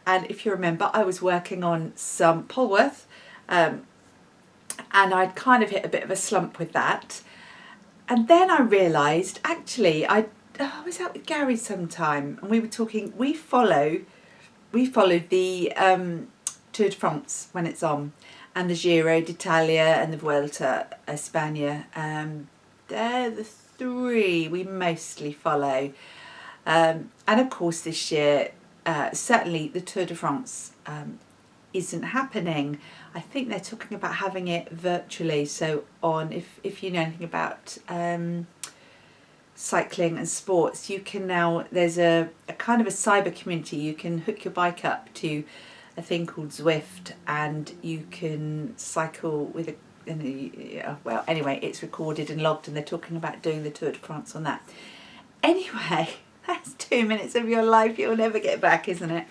A: And if you remember, I was working on some Polworth, and I'd kind of hit a bit of a slump with that. And then I realised, actually, I was out with Gary sometime, and we were talking. We follow the Tour de France when it's on, and the Giro d'Italia and the Vuelta a España. They're the three we mostly follow. And of course this year, certainly the Tour de France isn't happening. I think they're talking about having it virtually. So if you know anything about cycling and sports, you can now, there's a kind of a cyber community. You can hook your bike up to a thing called Zwift, and you can cycle with a, well, anyway, it's recorded and logged, and they're talking about doing the Tour de France on that. Anyway, that's 2 minutes of your life you'll never get back, isn't it?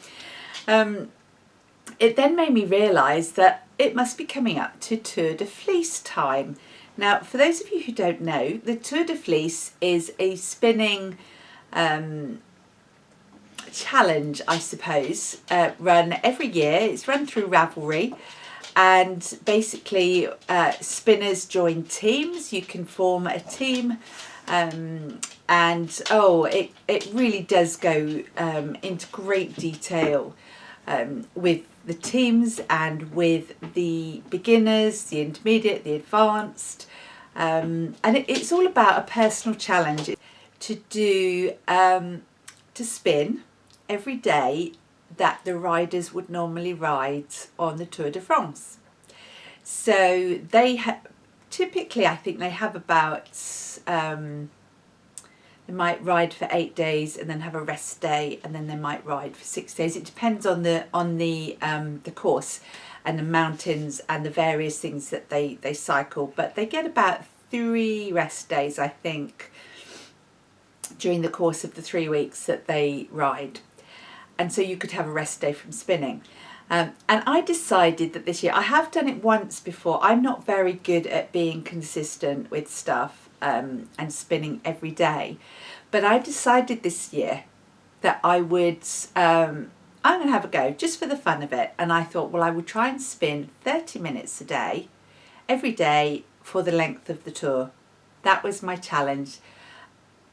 A: It then made me realise that it must be coming up to Tour de Fleece time. Now, for those of you who don't know, the Tour de Fleece is a spinning challenge, I suppose, run every year. It's run through Ravelry, and basically spinners join teams. You can form a team, and it really does go into great detail with the teams and with the beginners, the intermediate, the advanced, and it's all about a personal challenge to do to spin every day that the riders would normally ride on the Tour de France. So they typically, I think they have about they might ride for 8 days and then have a rest day, and then they might ride for 6 days. It depends on the course and the mountains and the various things that they cycle. But they get about 3 rest days, I think, during the course of the 3 weeks that they ride. And so you could have a rest day from spinning. And I decided that this year, I have done it once before. I'm not very good at being consistent with stuff and spinning every day. But I decided this year that I would, I'm going to have a go just for the fun of it. And I thought, well, I would try and spin 30 minutes a day, every day for the length of the tour. That was my challenge.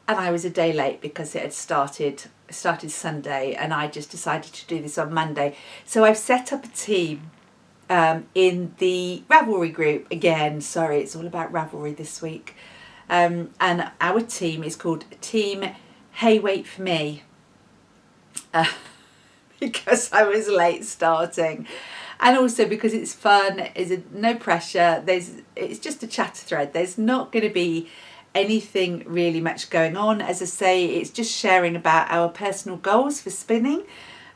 A: And I was a day late because it had started Sunday, and I just decided to do this on Monday. So I've set up a team in the Ravelry group. Again, sorry, it's all about Ravelry this week. And our team is called Team Hey Wait For Me, because I was late starting, and also because it's fun. Is no pressure. It's just a chat thread. There's not going to be anything really much going on. As I say, it's just sharing about our personal goals for spinning.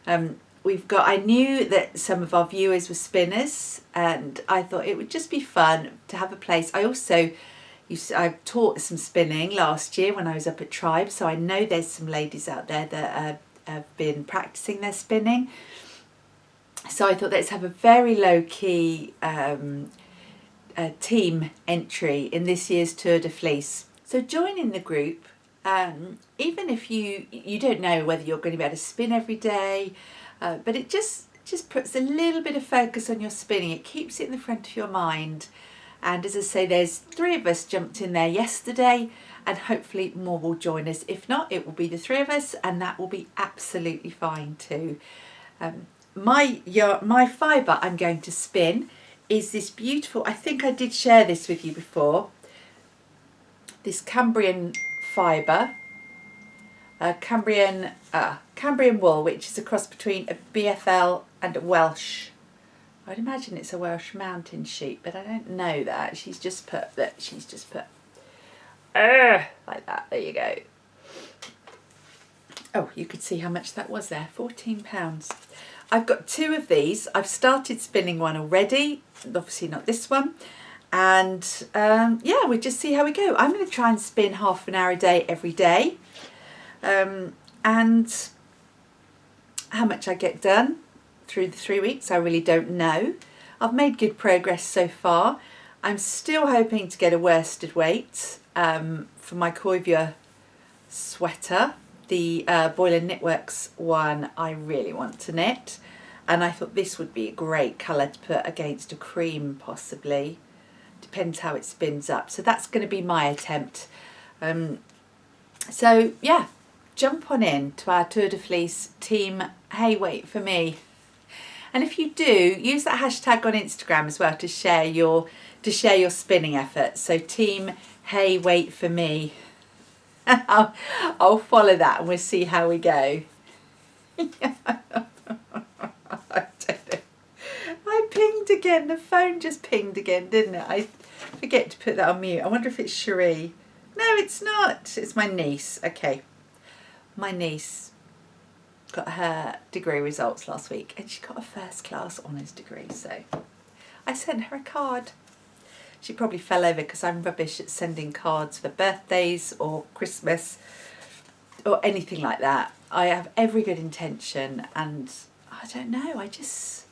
A: I knew that some of our viewers were spinners, and I thought it would just be fun to have a place. I taught some spinning last year when I was up at Tribe, so I know there's some ladies out there that have been practicing their spinning. So I thought, let's have a very low-key team entry in this year's Tour de Fleece. So join in the group, even if you don't know whether you're going to be able to spin every day, but it just puts a little bit of focus on your spinning. It keeps it in the front of your mind. And as I say, there's 3 of us jumped in there yesterday, and hopefully more will join us. If not, it will be the 3 of us, and that will be absolutely fine too. My fibre I'm going to spin is this beautiful, I think I did share this with you before, this Cambrian fibre, Cambrian wool, which is a cross between a BFL and a Welsh. I'd imagine it's a Welsh mountain sheep, but I don't know that. She's just put like that. There you go. Oh, you could see how much that was there. £14. I've got 2 of these. I've started spinning one already, obviously not this one. And yeah, we just see how we go. I'm going to try and spin half an hour a day every day. And how much I get done, through the 3 weeks. I really don't know. I've made good progress so far. I'm still hoping to get a worsted weight for my Coivier sweater. The Boiler Knitworks one I really want to knit, and I thought this would be a great colour to put against a cream possibly. Depends how it spins up. So that's going to be my attempt. So yeah, jump on in to our Tour de Fleece team Hey Wait For Me. And if you do, use that hashtag on Instagram as well to share your spinning efforts. So team Hey Wait For Me. I'll follow that and we'll see how we go. I don't know. I pinged again. The phone just pinged again, didn't it? I forget to put that on mute. I wonder if it's Cherie. No, it's not. It's my niece. Okay. My niece got her degree results last week and she got a first class honours degree. So I sent her a card. She probably fell over because I'm rubbish at sending cards for birthdays or Christmas or anything like that. I have every good intention and I don't know, I just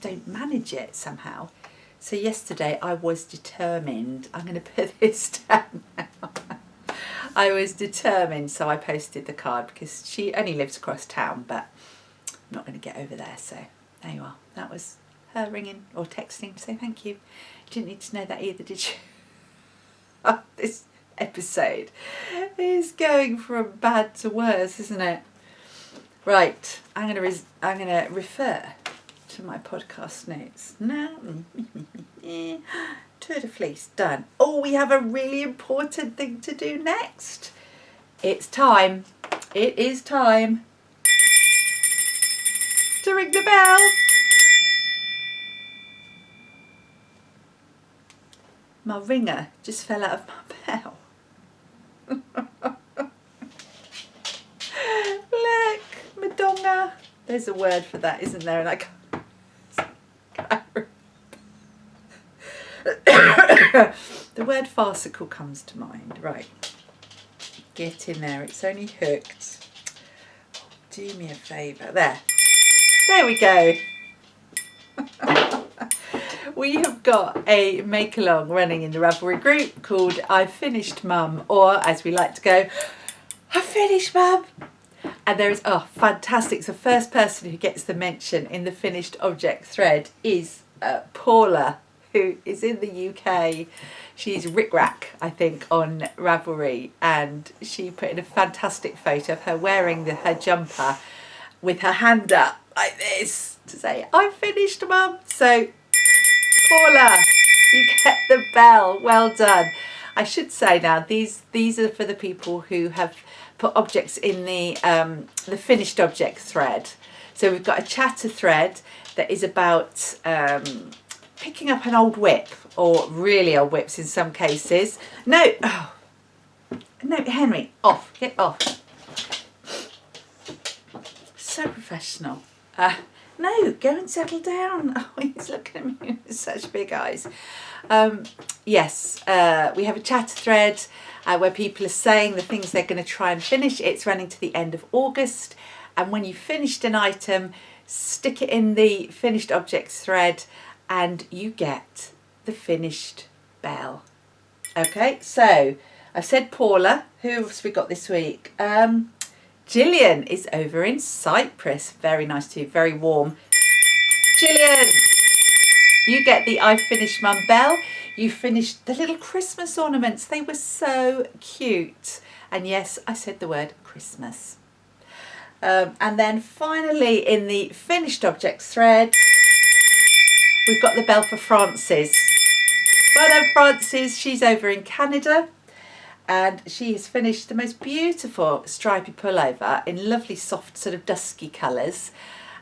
A: don't manage it somehow. So yesterday I was determined. I'm going to put this down now. I was determined, so I posted the card because she only lives across town, but I'm not going to get over there. So there you are. That was her ringing or texting to say thank you. Didn't need to know that either, did you? This episode is going from bad to worse, isn't it? Right, I'm gonna refer to my podcast notes now. Tour de Fleece done. Oh, we have a really important thing to do next. It's time. It is time to ring the bell. My ringer just fell out of my bell. Look, Madonna. There's a word for that, isn't there? And I can't. The word farcical comes to mind. Right. Get in there. It's only hooked. Do me a favour. There. There we go. We have got a make-along running in the Ravelry group called I've Finished Mum, or as we like to go, I've finished Mum. And there is, oh, fantastic. The first person who gets the mention in the finished object thread is Paula, who is in the UK. She's Rick Rack, I think, on Ravelry, and she put in a fantastic photo of her wearing her jumper with her hand up like this to say, I've finished Mum. So Paula, you get the bell. Well done. I should say now, these are for the people who have put objects in the finished object thread. So we've got a chatter thread that is about picking up an old whip, or really old whips in some cases. No, Henry, off, get off. So professional. No, go and settle down. Oh, he's looking at me with such big eyes. Yes, we have a chatter thread where people are saying the things they're going to try and finish. It's running to the end of August. And when you've finished an item, stick it in the finished objects thread and you get the finished bell. Okay, so I've said Paula. Who else we got this week? Gillian is over in Cyprus. Very nice too, very warm. Gillian, you get the I Finished Mum bell. You finished the little Christmas ornaments. They were so cute. And yes, I said the word Christmas. And then finally in the finished objects thread, we've got the bell for Frances. Well done, Frances. She's over in Canada. And she has finished the most beautiful stripy pullover in lovely soft sort of dusky colours.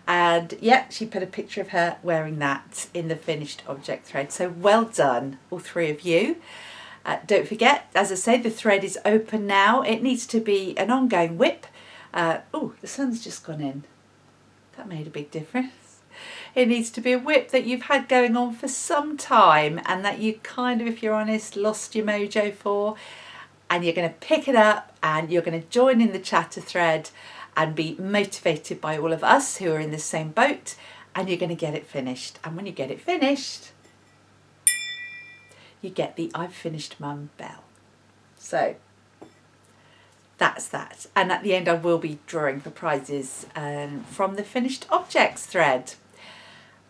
A: And yeah, she put a picture of her wearing that in the finished object thread. So well done, all three of you. Don't forget, as I say, the thread is open now. It needs to be an ongoing whip. Oh, the sun's just gone in. That made a big difference. It needs to be a whip that you've had going on for some time and that you kind of, if you're honest, lost your mojo for. And you're going to pick it up and you're going to join in the chatter thread and be motivated by all of us who are in the same boat, and you're going to get it finished. And when you get it finished, you get the I've finished mum bell. So that's that. And at the end I will be drawing for prizes from the finished objects thread.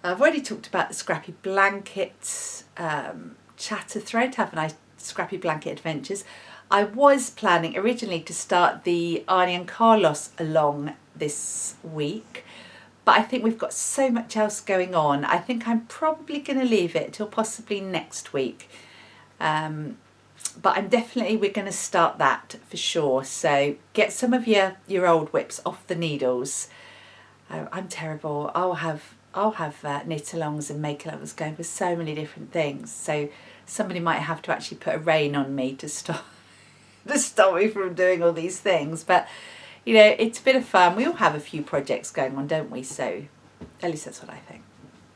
A: I've already talked about the Scrappy Blanket chatter thread, haven't I? Scrappy Blanket Adventures. I was planning originally to start the Arnie and Carlos along this week, but I think we've got so much else going on. I think I'm probably going to leave it till possibly next week. But we're going to start that for sure. So get some of your old whips off the needles. I'm terrible. I'll have knit-alongs and make-alongs going for so many different things. So somebody might have to actually put a rein on me to stop me from doing all these things. But you know, it's a bit of fun. We all have a few projects going on, don't we? So at least that's what I think.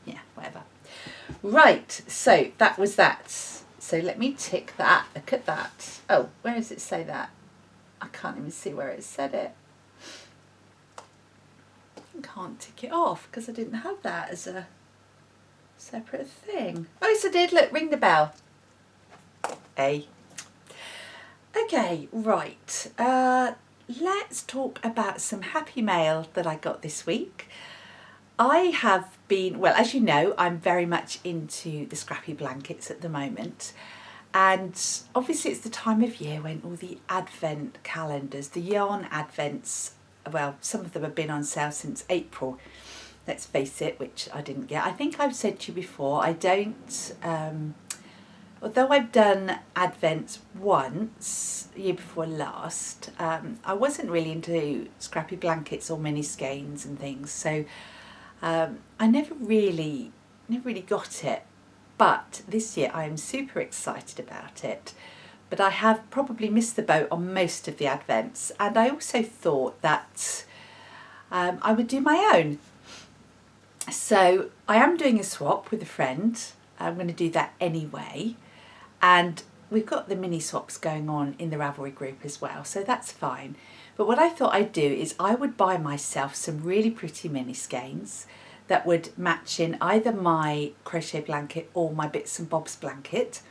A: Yeah, whatever. Right, so that was that. So let me tick that. Look at that. Oh, where does it say that? I can't even see where it said it. I can't tick it off because I didn't have that as a separate thing. Oh, yes I did. Look, ring the bell. A. Okay, right. Let's talk about some happy mail that I got this week. I have been, well, as you know, I'm very much into the Scrappy blankets at the moment. And obviously it's the time of year when all the advent calendars, the yarn advents, well, some of them have been on sale since April, let's face it, which I didn't get. I think I've said to you before, I don't, although I've done advents once, the year before last, I wasn't really into scrappy blankets or mini skeins and things, so I never really got it. But this year I am super excited about it. But I have probably missed the boat on most of the advents, and I also thought that I would do my own. So I am doing a swap with a friend. I'm going to do that anyway. And we've got the mini swaps going on in the Ravelry group as well, so that's fine. But what I thought I'd do is I would buy myself some really pretty mini skeins that would match in either my crochet blanket or my bits and bobs blanket.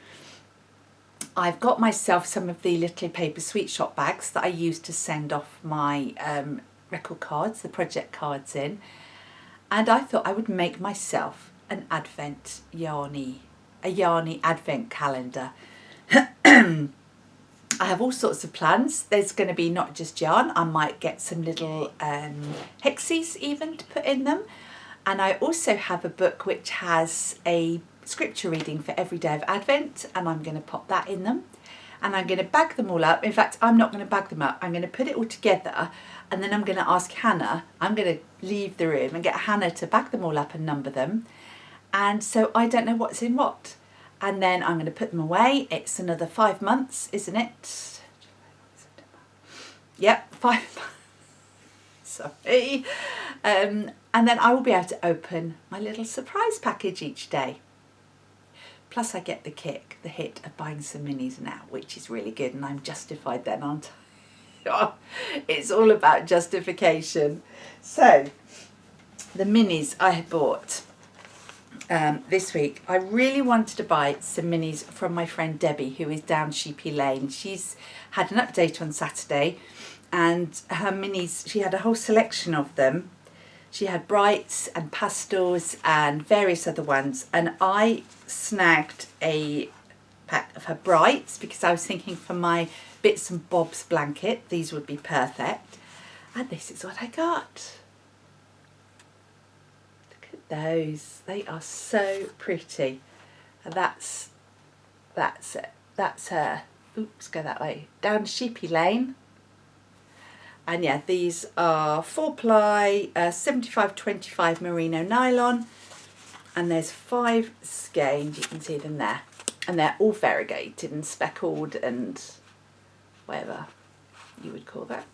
A: I've got myself some of the little paper sweet shop bags that I use to send off my record cards, the project cards in. And I thought I would make myself an advent yarny advent calendar. I have all sorts of plans. There's going to be not just yarn. I might get some little hexies even to put in them. And I also have a book which has a scripture reading for every day of Advent, and I'm going to pop that in them. And I'm going to bag them all up. In fact, I'm not going to bag them up. I'm going to put it all together, and then I'm going to ask Hannah. I'm going to leave the room and get Hannah to bag them all up and number them. And so I don't know what's in what. And then I'm going to put them away. It's another 5 months, isn't it? Yep, 5 months. Sorry. And then I will be able to open my little surprise package each day. Plus I get the hit of buying some minis now, which is really good, and I'm justified then, aren't I? It's all about justification. So, the minis I had bought this week. I really wanted to buy some minis from my friend Debbie, who is down Sheepy Lane. She's had an update on Saturday, and her minis, she had a whole selection of them. She had brights and pastels and various other ones, and I snagged a pack of her brights because I was thinking for my bits and bobs blanket these would be perfect, and this is what I got. Look at those, they are so pretty. And that's it, that's her. Oops, go that way, down Sheepy Lane. And yeah, these are 4-ply, 75/25 merino nylon, and there's 5 skeins, you can see them there. And they're all variegated and speckled and whatever you would call that.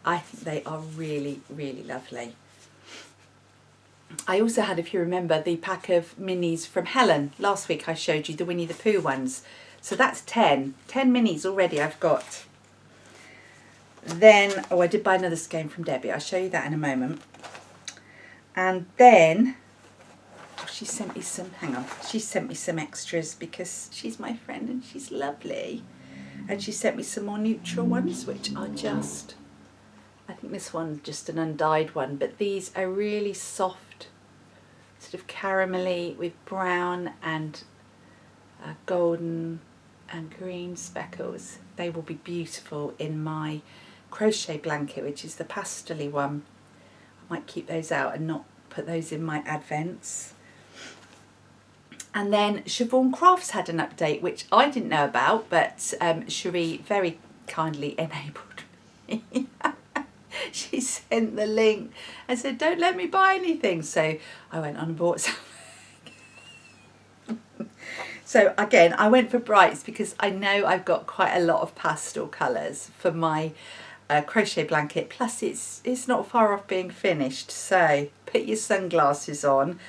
A: I think they are really, really lovely. I also had, if you remember, the pack of minis from Helen. Last week I showed you the Winnie the Pooh ones. So that's 10 minis already I've got. then, oh, I did buy another skein from Debbie. I'll show you that in a moment. And then, oh, she sent me some, hang on, she sent me some extras because she's my friend and she's lovely. And she sent me some more neutral ones, which are just, I think this one's just an undyed one, but these are really soft, sort of caramelly with brown and golden and green speckles. They will be beautiful in my crochet blanket, which is the pastel-y one. I might keep those out and not put those in my advents. And then Siobhan Crafts had an update, which I didn't know about, but Cherie very kindly enabled me. She sent the link and said, don't let me buy anything. So I went on and bought something. So again, I went for brights because I know I've got quite a lot of pastel colours for my crochet blanket. Plus it's not far off being finished. So put your sunglasses on.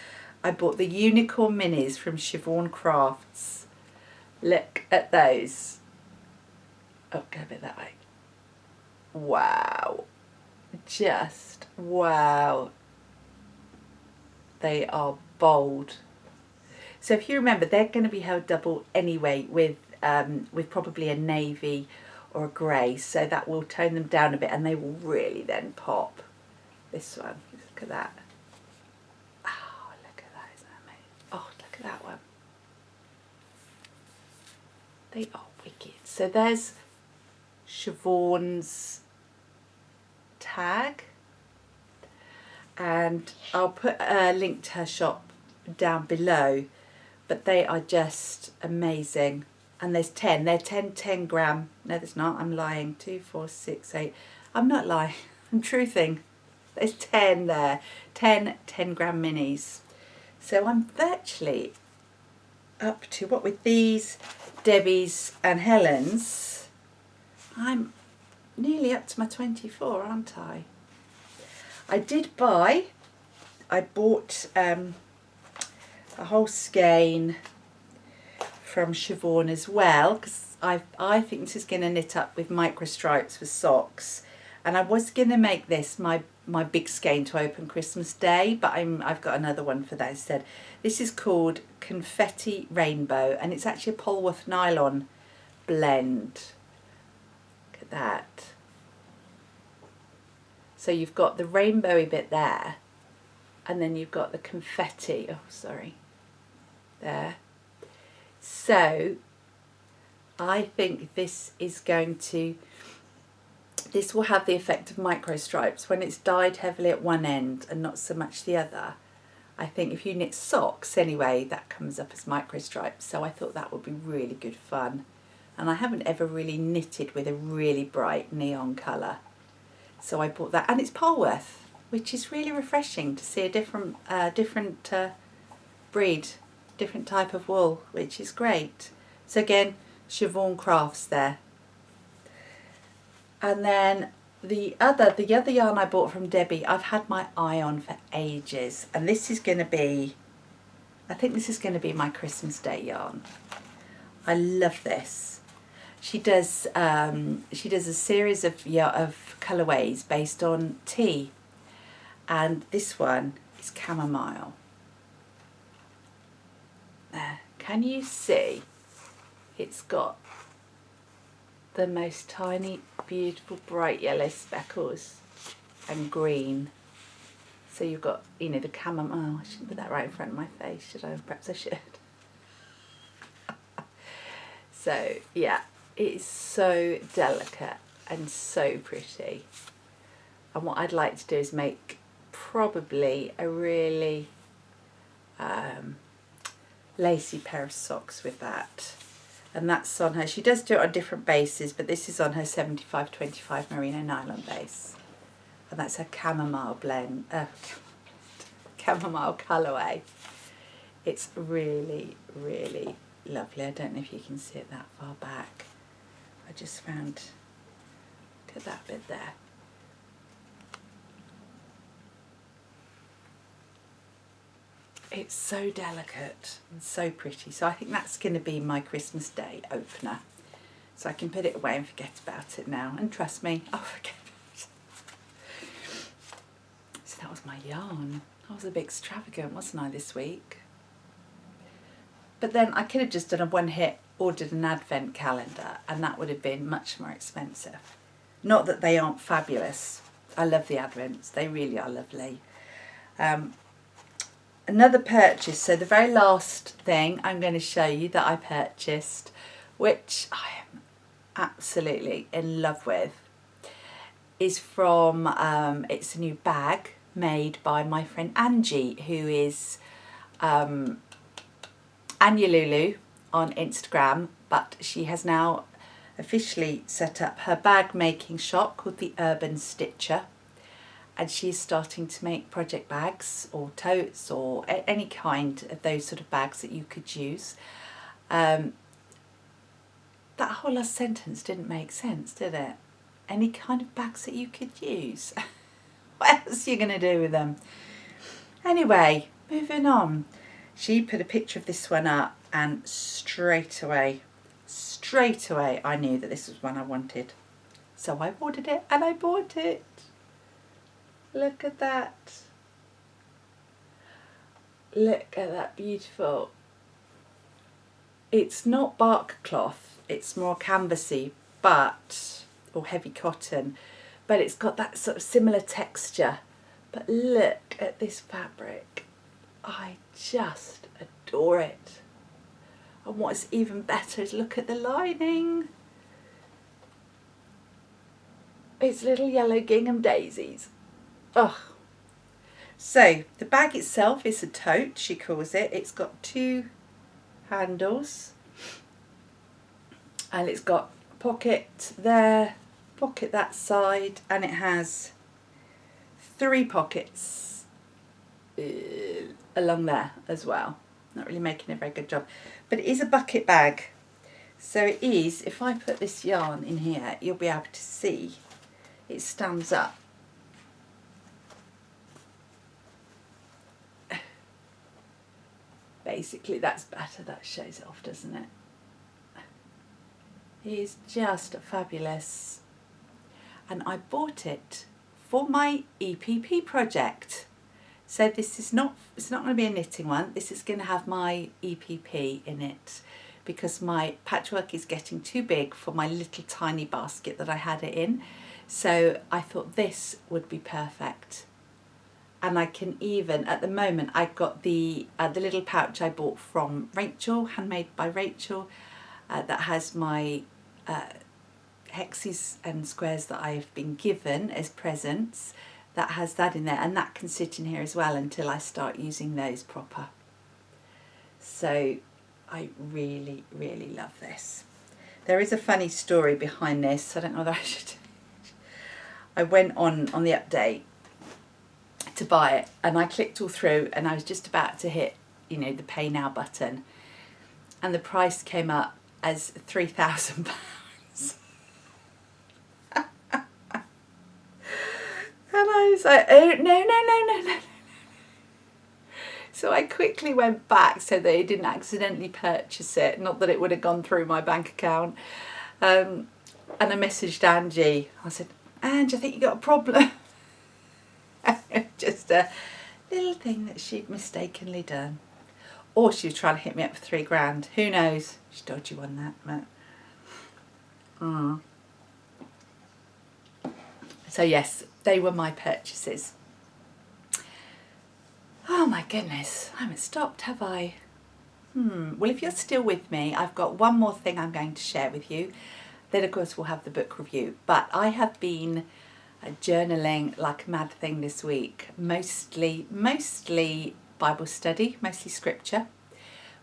A: I bought the Unicorn Minis from Siobhan Crafts. Look at those. Oh, go a bit that way. Wow. Just wow. They are bold. So if you remember, they're going to be held double anyway with probably a navy or a grey. So that will tone them down a bit and they will really then pop. This one, look at that. Oh, look at that one. They are wicked. So there's Siobhan's tag. And I'll put a link to her shop down below. But they are just amazing. And there's 10. They're 10 gram. No, there's not. I'm lying. 2, 4, 6, 8. I'm not lying. I'm truthing. There's 10 there. 10 gram minis. So I'm virtually up to, what with these, Debbie's and Helen's, I'm nearly up to my 24, aren't I? I bought a whole skein from Siobhan as well, because I think this is going to knit up with micro stripes for socks. And I was going to make this my big skein to open Christmas Day, but I've got another one for that instead. This is called Confetti Rainbow, and it's actually a Polworth nylon blend. Look at that. So you've got the rainbowy bit there, and then you've got the confetti, oh sorry, there. So I think this is going to, this will have the effect of micro stripes when it's dyed heavily at one end and not so much the other. I think if you knit socks anyway, that comes up as micro stripes. So I thought that would be really good fun. And I haven't ever really knitted with a really bright neon colour. So I bought that, and it's Polworth, which is really refreshing to see a different breed, different type of wool, which is great. So again, Siobhan Crafts there. And then the other yarn I bought from Debbie, I've had my eye on for ages, and this is going to be, I think this is going to be my Christmas Day yarn. I love this. She does a series of colourways based on tea, and this one is chamomile. There, can you see? It's got the most tiny, beautiful, bright yellow speckles and green. So you've got, you know, the chamomile. I shouldn't put that right in front of my face, should I? Perhaps I should. So yeah, it's so delicate and so pretty. And what I'd like to do is make probably a really lacy pair of socks with that. And that's on her, she does do it on different bases, but this is on her 75-25 merino nylon base. And that's her chamomile blend, chamomile colourway. It's really, really lovely. I don't know if you can see it that far back. I just found, look at that bit there. It's so delicate and so pretty. So I think that's going to be my Christmas Day opener. so I can put it away and forget about it now. And trust me, I'll forget about it. So that was my yarn. I was a bit extravagant, wasn't I, this week? But then I could have just done a one-hit, ordered an advent calendar, and that would have been much more expensive. Not that they aren't fabulous. I love the advents. They really are lovely. Another purchase. So the very last thing I'm going to show you that I purchased, which I am absolutely in love with, is from, it's a new bag made by my friend Angie, who is Anya Lulu on Instagram, but she has now officially set up her bag making shop called the Urban Stitcher, and she's starting to make project bags or totes or any kind of those sort of bags that you could use. That whole last sentence didn't make sense, did it? Any kind of bags that you could use. What else are you going to do with them? Anyway, moving on. She put a picture of this one up, and straight away I knew that this was one I wanted. So I ordered it and I bought it. Look at that. Look at that, beautiful. It's not bark cloth, it's more canvasy, but, or heavy cotton, but it's got that sort of similar texture. But look at this fabric. I just adore it. And what's even better is look at the lining. It's little yellow gingham daisies. Oh. So the bag itself is a tote, she calls it. It's got 2 handles, and it's got a pocket there, pocket that side, and it has 3 pockets along there as well. Not really making a very good job, but it is a bucket bag. So it is, if I put this yarn in here, you'll be able to see it stands up. Basically that's better, that shows it off, doesn't it? It is just fabulous, and I bought it for my EPP project. So this is not, it's not going to be a knitting one, this is going to have my EPP in it, because my patchwork is getting too big for my little tiny basket that I had it in. So I thought this would be perfect. And I can even, at the moment, I've got the little pouch I bought from Rachel, handmade by Rachel, that has my hexes and squares that I've been given as presents. That has that in there, and that can sit in here as well until I start using those proper. So I really, really love this. There is a funny story behind this. I don't know whether I should. I went on the update to buy it, and I clicked all through, and I was just about to hit, you know, the pay now button, and the price came up as £3,000. And I was like, oh, no. So I quickly went back so that I didn't accidentally purchase it, not that it would have gone through my bank account. And I messaged Angie. I said, Angie, I think you got a problem. Just a little thing that she'd mistakenly done. Or she was trying to hit me up for £3,000. Who knows? She's dodgy on that, but... So yes, they were my purchases. Oh my goodness, I haven't stopped, have I? Well, if you're still with me, I've got one more thing I'm going to share with you. Then of course we'll have the book review. But I have been journaling like a mad thing this week. Mostly Bible study, mostly scripture,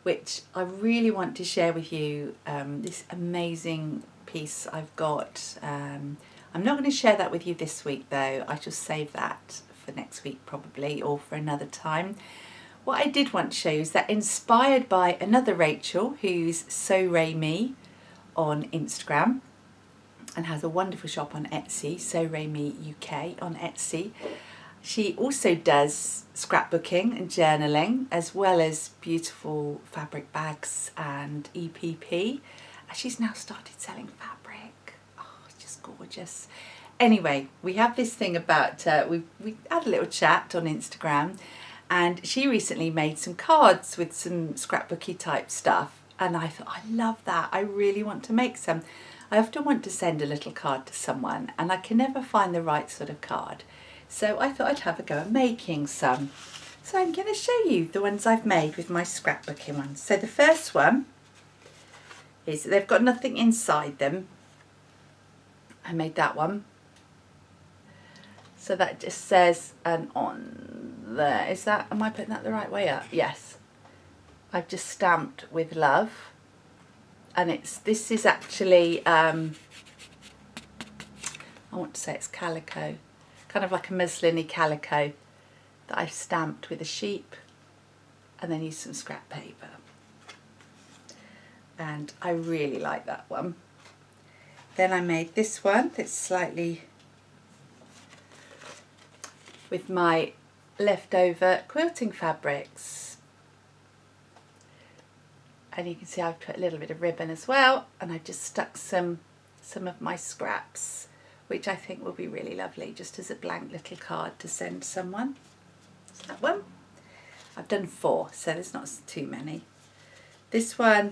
A: which I really want to share with you. This amazing piece I've got. I'm not going to share that with you this week though. I shall save that for next week probably, or for another time. What I did want to show you is that, inspired by another Rachel, who's So Ray Me on Instagram and has a wonderful shop on Etsy, So Ray Me UK on Etsy. She also does scrapbooking and journaling, as well as beautiful fabric bags and EPP. And she's now started selling fabric. Oh, it's just gorgeous. Anyway, we have this thing about, we had a little chat on Instagram, and she recently made some cards with some scrapbooky type stuff. And I thought, I love that. I really want to make some. I often want to send a little card to someone and I can never find the right sort of card. So I thought I'd have a go at making some. So I'm going to show you the ones I've made with my scrapbooking ones. So the first one is, they've got nothing inside them. I made that one. So that just says, and on there, is that, am I putting that the right way up? Yes. I've just stamped with love. And this is actually, I want to say it's calico, kind of like a muslin-y calico that I've stamped with a sheep and then used some scrap paper. And I really like that one. Then I made this one that's slightly with my leftover quilting fabrics. And you can see I've put a little bit of ribbon as well, and I just stuck some of my scraps, which I think will be really lovely, just as a blank little card to send someone. So that one. I've done 4, so there's not too many. This one,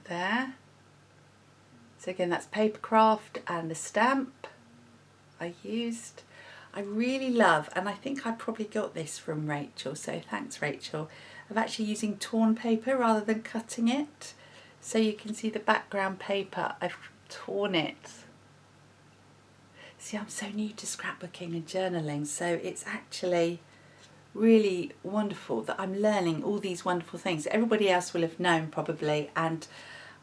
A: there. So again, that's paper craft and the stamp I used. I really love, and I think I probably got this from Rachel, so thanks Rachel, of actually using torn paper rather than cutting it. So you can see the background paper, I've torn it. See, I'm so new to scrapbooking and journaling, so it's actually really wonderful that I'm learning all these wonderful things that everybody else will have known probably, and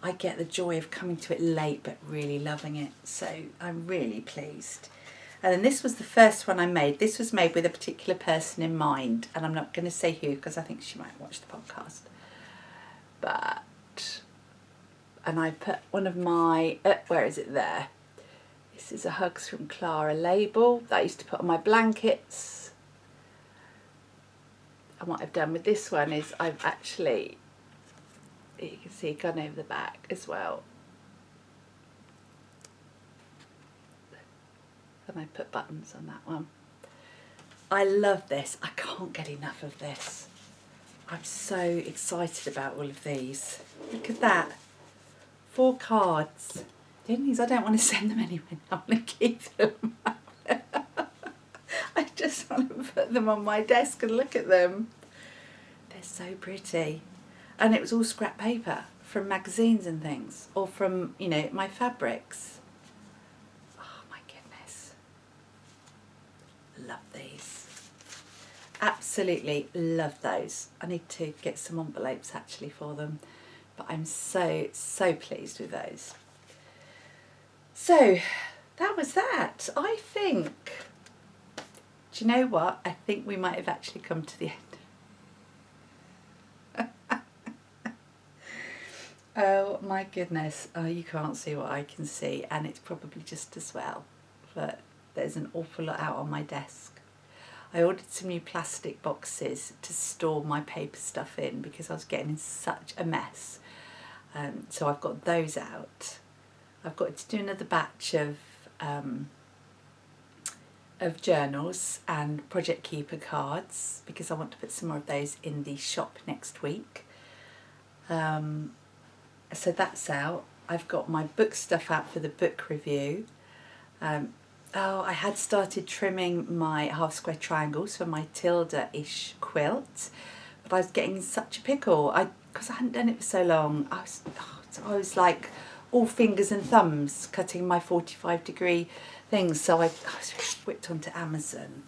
A: I get the joy of coming to it late but really loving it, so I'm really pleased. And then this was the first one I made. This was made with a particular person in mind, and I'm not going to say who because I think she might watch the podcast. And I put one of my, where is it there? This is a Hugs from Clara label that I used to put on my blankets. And what I've done with this one is I've actually, you can see, gone over the back as well. And I put buttons on that one. I love this. I can't get enough of this. I'm so excited about all of these. Look at that. 4 cards. The only thing is I don't want to send them anywhere. I want to keep them. I just want to put them on my desk and look at them. They're so pretty. And it was all scrap paper from magazines and things, or from, you know, my fabrics. Oh my goodness. Love these. Absolutely love those. I need to get some envelopes actually for them, but I'm so pleased with those. So that was that. I think, do you know what? I think we might have actually come to the end. Oh my goodness. Oh, you can't see what I can see, and it's probably just as well, but there's an awful lot out on my desk. I ordered some new plastic boxes to store my paper stuff in because I was getting in such a mess. So I've got those out. I've got to do another batch of journals and Project Keeper cards because I want to put some more of those in the shop next week. So that's out. I've got my book stuff out for the book review. I had started trimming my half square triangles for my Tilda-ish quilt, but I was getting in such a pickle because I hadn't done it for so long. I was like all fingers and thumbs cutting my 45-degree things, so I whipped onto Amazon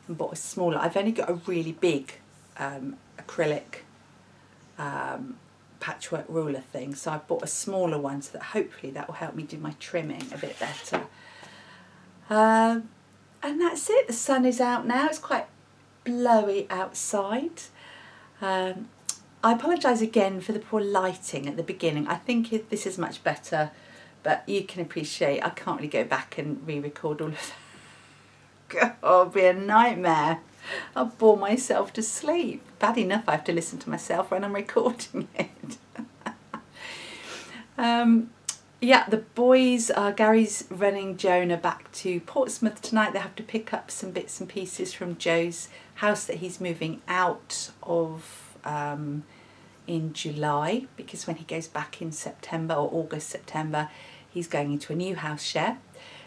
A: and bought a smaller. I've only got a really big acrylic patchwork ruler thing, so I bought a smaller one so that hopefully that will help me do my trimming a bit better. And that's it. The sun is out now. It's quite blowy outside. I apologise again for the poor lighting at the beginning. I think this is much better, but you can appreciate I can't really go back and re-record all of that. God, it'll be a nightmare. I'll bore myself to sleep. Bad enough I have to listen to myself when I'm recording it. Yeah, the boys, Gary's running Jonah back to Portsmouth tonight. They have to pick up some bits and pieces from Joe's house that he's moving out of in July, because when he goes back in September or August, September, he's going into a new house share.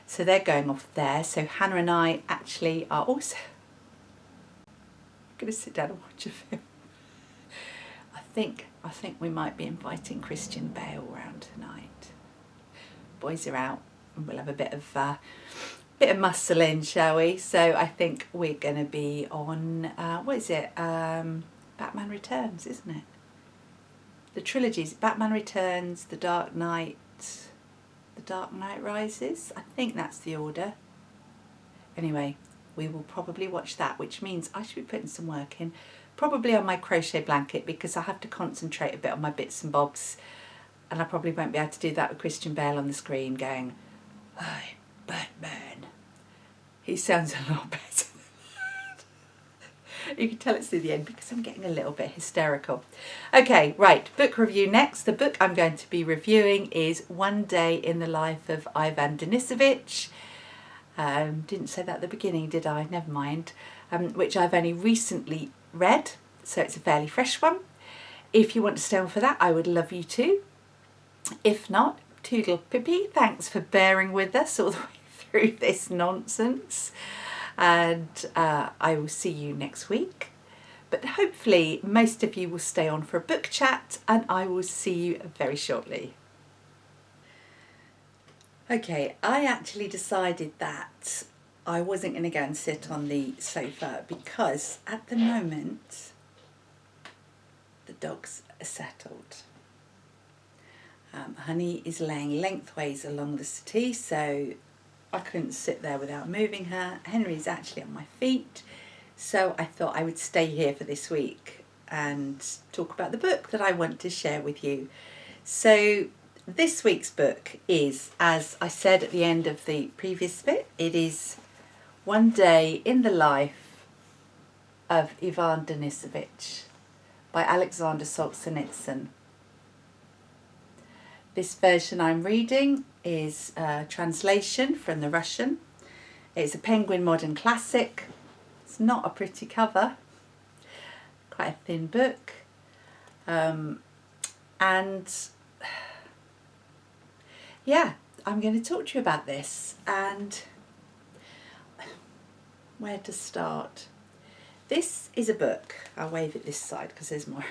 A: So they're going off there. So Hannah and I actually are also going to sit down and watch a film. I think we might be inviting Christian Bale round tonight. Boys are out and we'll have a bit of muscle in, shall we? So I think we're going to be on what is it? Batman Returns, isn't it? The trilogies: Batman Returns, The Dark Knight Rises. I think that's the order. Anyway, we will probably watch that, which means I should be putting some work in, probably on my crochet blanket, because I have to concentrate a bit on my bits and bobs, and I probably won't be able to do that with Christian Bale on the screen going, "Hi, Batman." He sounds a lot better. You can tell it's to the end because I'm getting a little bit hysterical. Okay, right, book review next. The book I'm going to be reviewing is One Day in the Life of Ivan Denisovich. Didn't say that at the beginning, did I? Never mind. Which I've only recently read, so it's a fairly fresh one. If you want to stay on for that, I would love you to. If not, toodle pippy. Thanks for bearing with us all the way through this nonsense. And I will see you next week. But hopefully most of you will stay on for a book chat, and I will see you very shortly. Okay, I actually decided that I wasn't going to go and sit on the sofa because at the moment the dogs are settled. Honey is laying lengthways along the settee, so I couldn't sit there without moving her. Henry's actually on my feet, so I thought I would stay here for this week and talk about the book that I want to share with you. So this week's book is, as I said at the end of the previous bit, it is One Day in the Life of Ivan Denisovich by Aleksandr Solzhenitsyn. This version I'm reading is a translation from the Russian. It's a Penguin Modern Classic. It's not a pretty cover, quite a thin book. And yeah, I'm going to talk to you about this and where to start. This is a book, I'll wave it this side because there's more.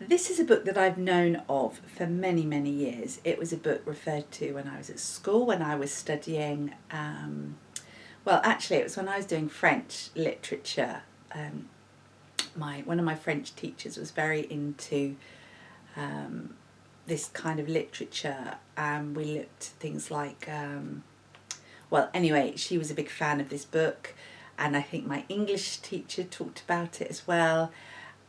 A: This is a book that I've known of for many, many years. It was a book referred to when I was at school, when I was studying, well, actually it was when I was doing French literature. One of my French teachers was very into this kind of literature, and we looked at things like, well, anyway, she was a big fan of this book, and I think my English teacher talked about it as well.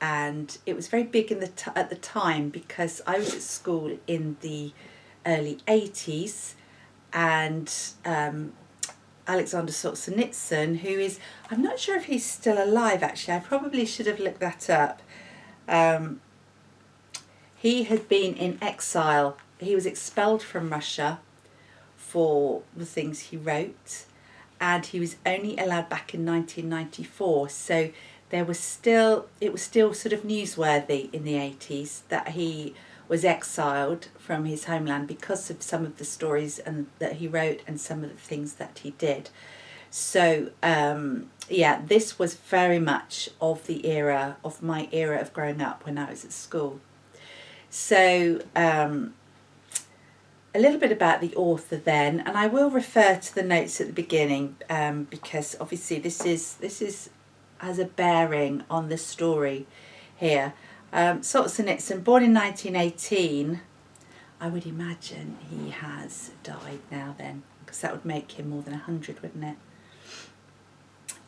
A: And it was very big in at the time because I was at school in the early 80s, and Aleksandr Solzhenitsyn, who is, I'm not sure if he's still alive actually, I probably should have looked that up. He had been in exile. He was expelled from Russia for the things he wrote, and he was only allowed back in 1994. So it was still sort of newsworthy in the 80s that he was exiled from his homeland because of some of the stories that he wrote and some of the things that he did. So yeah, this was very much of the era, of my era of growing up when I was at school. So a little bit about the author then, and I will refer to the notes at the beginning because obviously this has a bearing on the story here. Solzhenitsyn, born in 1918, I would imagine he has died now then, because that would make him more than 100, wouldn't it?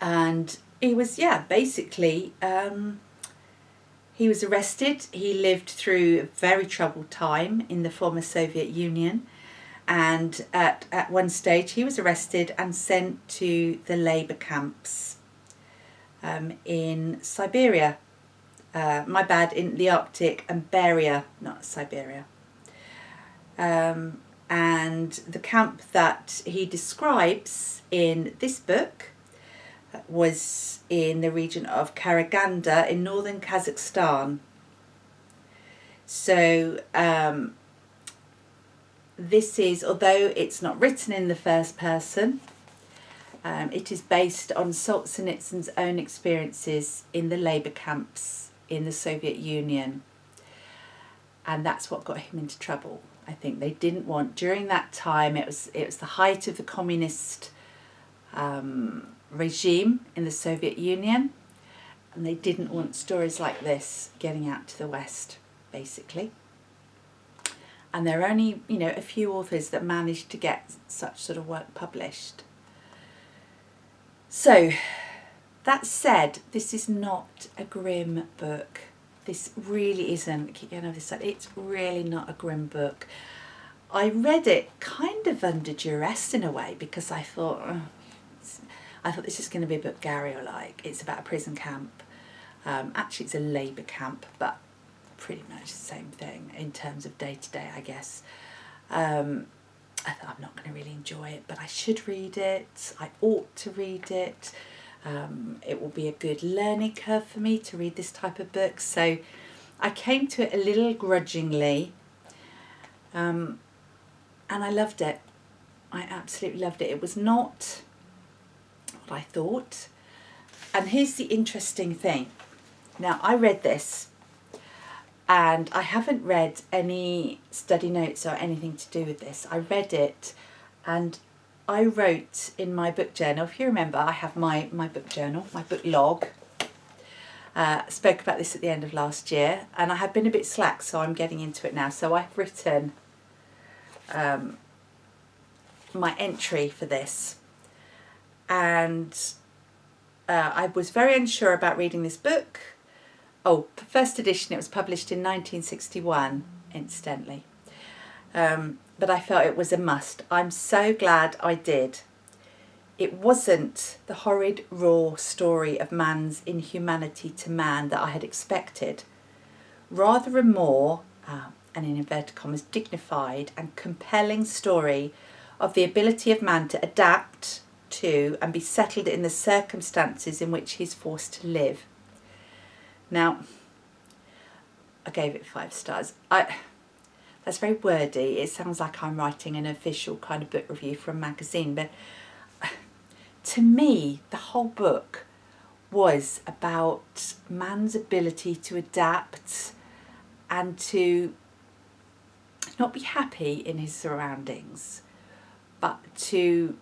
A: And he was, yeah, basically, he was arrested. He lived through a very troubled time in the former Soviet Union, and at one stage he was arrested and sent to the labour camps in Siberia. My bad, in the Arctic, and Beria, not Siberia. And the camp that he describes in this book was in the region of Karaganda in northern Kazakhstan. So this is, although it's not written in the first person, it is based on Solzhenitsyn's own experiences in the labour camps in the Soviet Union. And that's what got him into trouble. I think they didn't want, during that time, it was the height of the communist regime in the Soviet Union, and they didn't want stories like this getting out to the West, basically. And there are only, a few authors that managed to get such sort of work published. So, that said, this is not a grim book. This really isn't. I keep going over this side. It's really not a grim book. I read it kind of under duress in a way, because I thought this is going to be a book Gary will like. It's about a prison camp. Actually, it's a labour camp, but pretty much the same thing in terms of day to day, I guess. I thought I'm not going to really enjoy it, but I should read it. I ought to read it. It will be a good learning curve for me to read this type of book. So I came to it a little grudgingly, and I loved it. I absolutely loved it. It was not what I thought. And here's the interesting thing. Now, I read this, and I haven't read any study notes or anything to do with this. I read it, and I wrote in my book journal, if you remember, I have my book journal, my book log. Spoke about this at the end of last year, and I have been a bit slack, so I'm getting into it now. So I've written my entry for this, and I was very unsure about reading this book. Oh, first edition, it was published in 1961, incidentally. But I felt it was a must. I'm so glad I did. It wasn't the horrid, raw story of man's inhumanity to man that I had expected. Rather a more, and in inverted commas, dignified and compelling story of the ability of man to adapt to and be settled in the circumstances in which he's forced to live. Now, I gave it 5 stars. That's very wordy. It sounds like I'm writing an official kind of book review for a magazine, but to me, the whole book was about man's ability to adapt and to not be happy in his surroundings, but to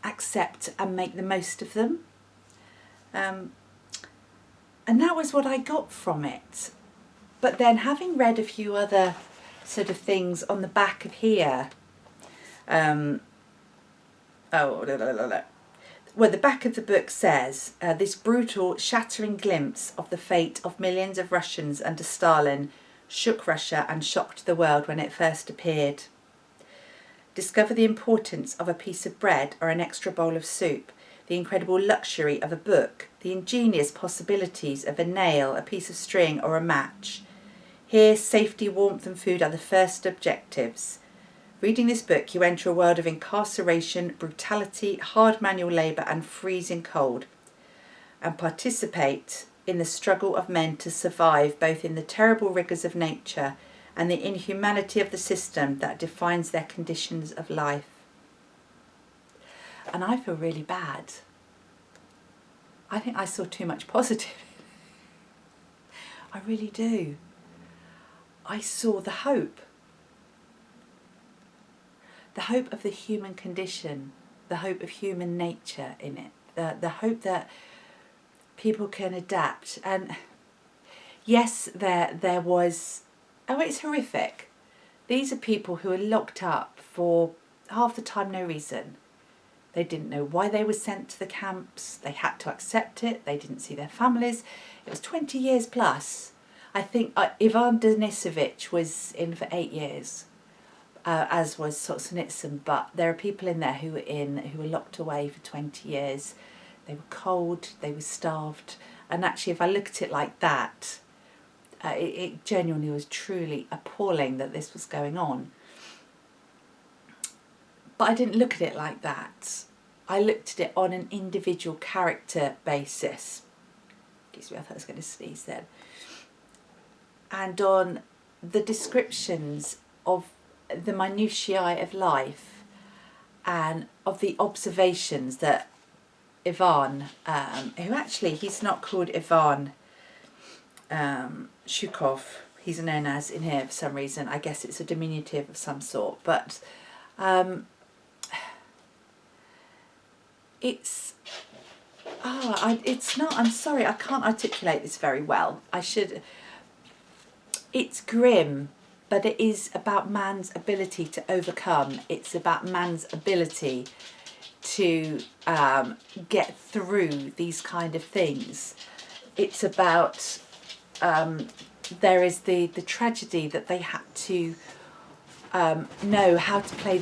A: accept and make the most of them. And that was what I got from it. But then, having read a few other sort of things on the back of here, well, the back of the book says, this brutal, shattering glimpse of the fate of millions of Russians under Stalin shook Russia and shocked the world when it first appeared. Discover the importance of a piece of bread or an extra bowl of soup, the incredible luxury of a book, the ingenious possibilities of a nail, a piece of string or a match. Here, safety, warmth and food are the first objectives. Reading this book, you enter a world of incarceration, brutality, hard manual labour and freezing cold, and participate in the struggle of men to survive both in the terrible rigours of nature and the inhumanity of the system that defines their conditions of life. And I feel really bad. I think I saw too much positive. I really do. I saw the hope. The hope of the human condition, the hope of human nature in it, the hope that people can adapt. And yes, there was, it's horrific. These are people who are locked up for half the time no reason. They didn't know why they were sent to the camps. They had to accept it. They didn't see their families. It was 20 years plus. I think Ivan Denisovich was in for 8 years, as was Solzhenitsyn. But there are people in there who were locked away for 20 years. they were cold, they were starved. And actually, if I look at it like that, it genuinely was truly appalling that this was going on. But I didn't look at it like that. I looked at it on an individual character basis. Excuse me, I thought I was going to sneeze then. And on the descriptions of the minutiae of life and of the observations that Ivan, who actually, he's not called Ivan Shukov, he's known as in here for some reason. I guess it's a diminutive of some sort, but it's not, I'm sorry, I can't articulate this very well. It's grim, but it is about man's ability to overcome. It's about man's ability to get through these kind of things. It's about, there is the tragedy that they had to know how to play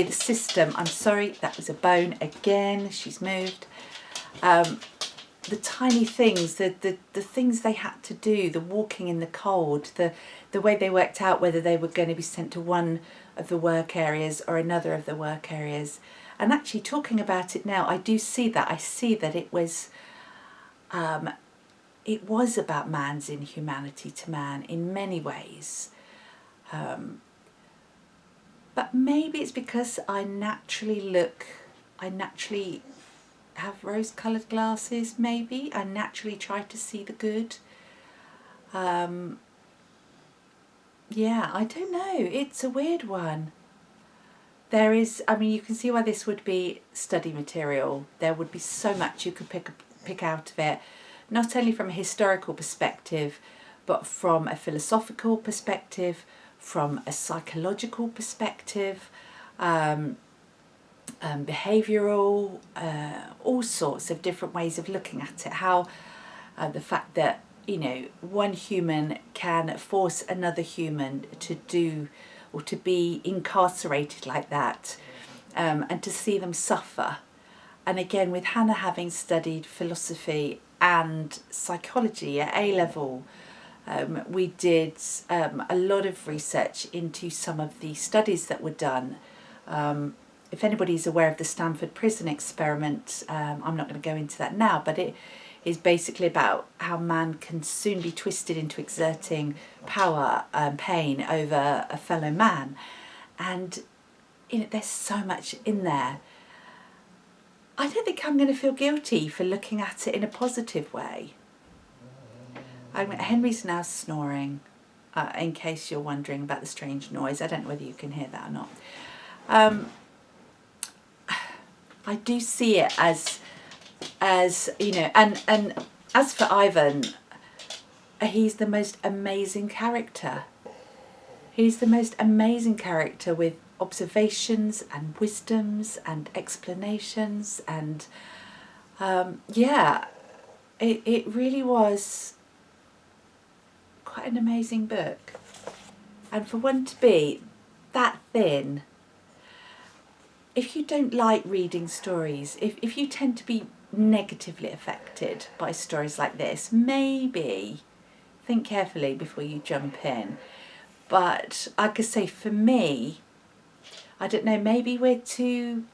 A: the system. I'm sorry, that was a bone again, she's moved. The tiny things, the things they had to do, the walking in the cold, the way they worked out whether they were going to be sent to one of the work areas or another of the work areas. And actually, talking about it now, I do see that. I see that it was about man's inhumanity to man in many ways. But maybe it's because I naturally have rose-coloured glasses, maybe. I naturally try to see the good. Yeah, I don't know. It's a weird one. There is, I mean, you can see why this would be study material. There would be so much you could pick out of it, not only from a historical perspective, but from a philosophical perspective, from a psychological perspective, behavioural, all sorts of different ways of looking at it. How the fact that, you know, one human can force another human to do or to be incarcerated like that, and to see them suffer. And again, with Hannah having studied philosophy and psychology at A-level, we did a lot of research into some of the studies that were done. If anybody's aware of the Stanford prison experiment, I'm not going to go into that now, but it is basically about how man can soon be twisted into exerting power and pain over a fellow man. And you know, there's so much in there. I don't think I'm going to feel guilty for looking at it in a positive way. Henry's now snoring, in case you're wondering about the strange noise. I don't know whether you can hear that or not. I do see it as you know, and as for Ivan, he's the most amazing character. He's the most amazing character with observations and wisdoms and explanations, and yeah, it really was quite an amazing book. And for one to be that thin, if you don't like reading stories, if you tend to be negatively affected by stories like this, maybe think carefully before you jump in. But like I say, for me, I don't know, maybe we're too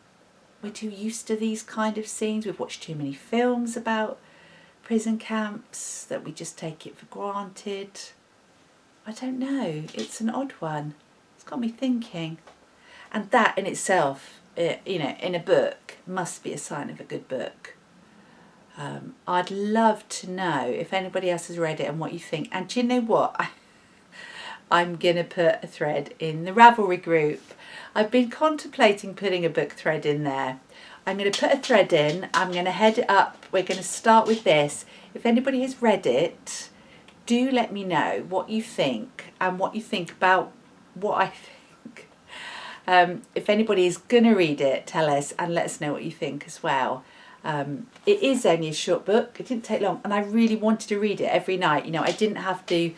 A: used to these kind of scenes. We've watched too many films about prison camps that we just take it for granted. I don't know, it's an odd one. It's got me thinking. And that in itself, you know, in a book, must be a sign of a good book. I'd love to know if anybody else has read it and what you think. And do you know what? I'm going to put a thread in the Ravelry group. I've been contemplating putting a book thread in there. I'm going to put a thread in. I'm going to head it up. We're going to start with this. If anybody has read it, do let me know what you think and what you think about what I think. If anybody is going to read it, tell us and let us know what you think as well. It is only a short book. It didn't take long, and I really wanted to read it every night. You know, I didn't have to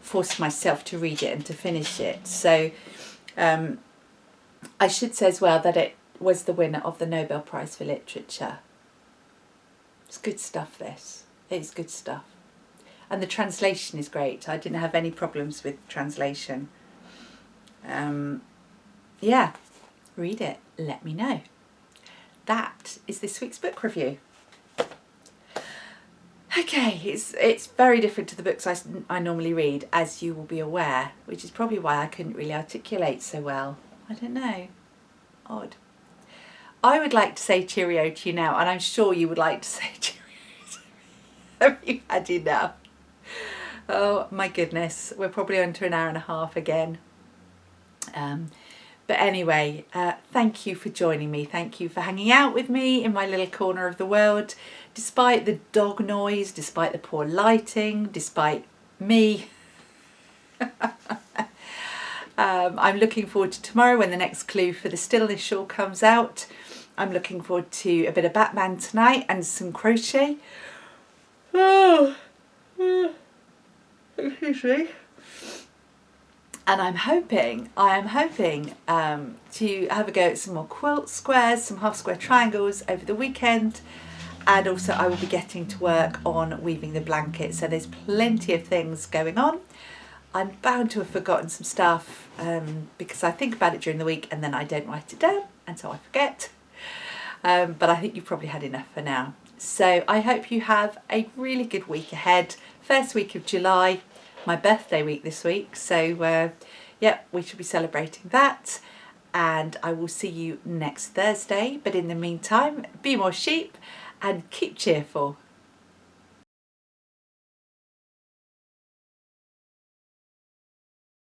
A: force myself to read it and to finish it. So I should say as well that it was the winner of the Nobel Prize for Literature. It's good stuff, this. It's good stuff. And the translation is great. I didn't have any problems with translation. Yeah, read it. Let me know. That is this week's book review. Okay, it's very different to the books I normally read, as you will be aware, which is probably why I couldn't really articulate so well. I don't know. Odd. I would like to say cheerio to you now, and I'm sure you would like to say cheerio to me. Have you had enough? Oh my goodness, we're probably on to an hour and a half again. But anyway, thank you for joining me. Thank you for hanging out with me in my little corner of the world, despite the dog noise, despite the poor lighting, despite me. I'm looking forward to tomorrow when the next clue for the Stillness Shawl comes out. I'm looking forward to a bit of Batman tonight and some crochet. Oh, excuse me. And I am hoping to have a go at some more quilt squares, some half square triangles over the weekend. And also I will be getting to work on weaving the blanket. So there's plenty of things going on. I'm bound to have forgotten some stuff because I think about it during the week and then I don't write it down and so I forget. But I think you've probably had enough for now. So I hope you have a really good week ahead. First week of July. My birthday week this week, so yeah, we should be celebrating that, and I will see you next Thursday. But in the meantime, be more sheep and keep cheerful.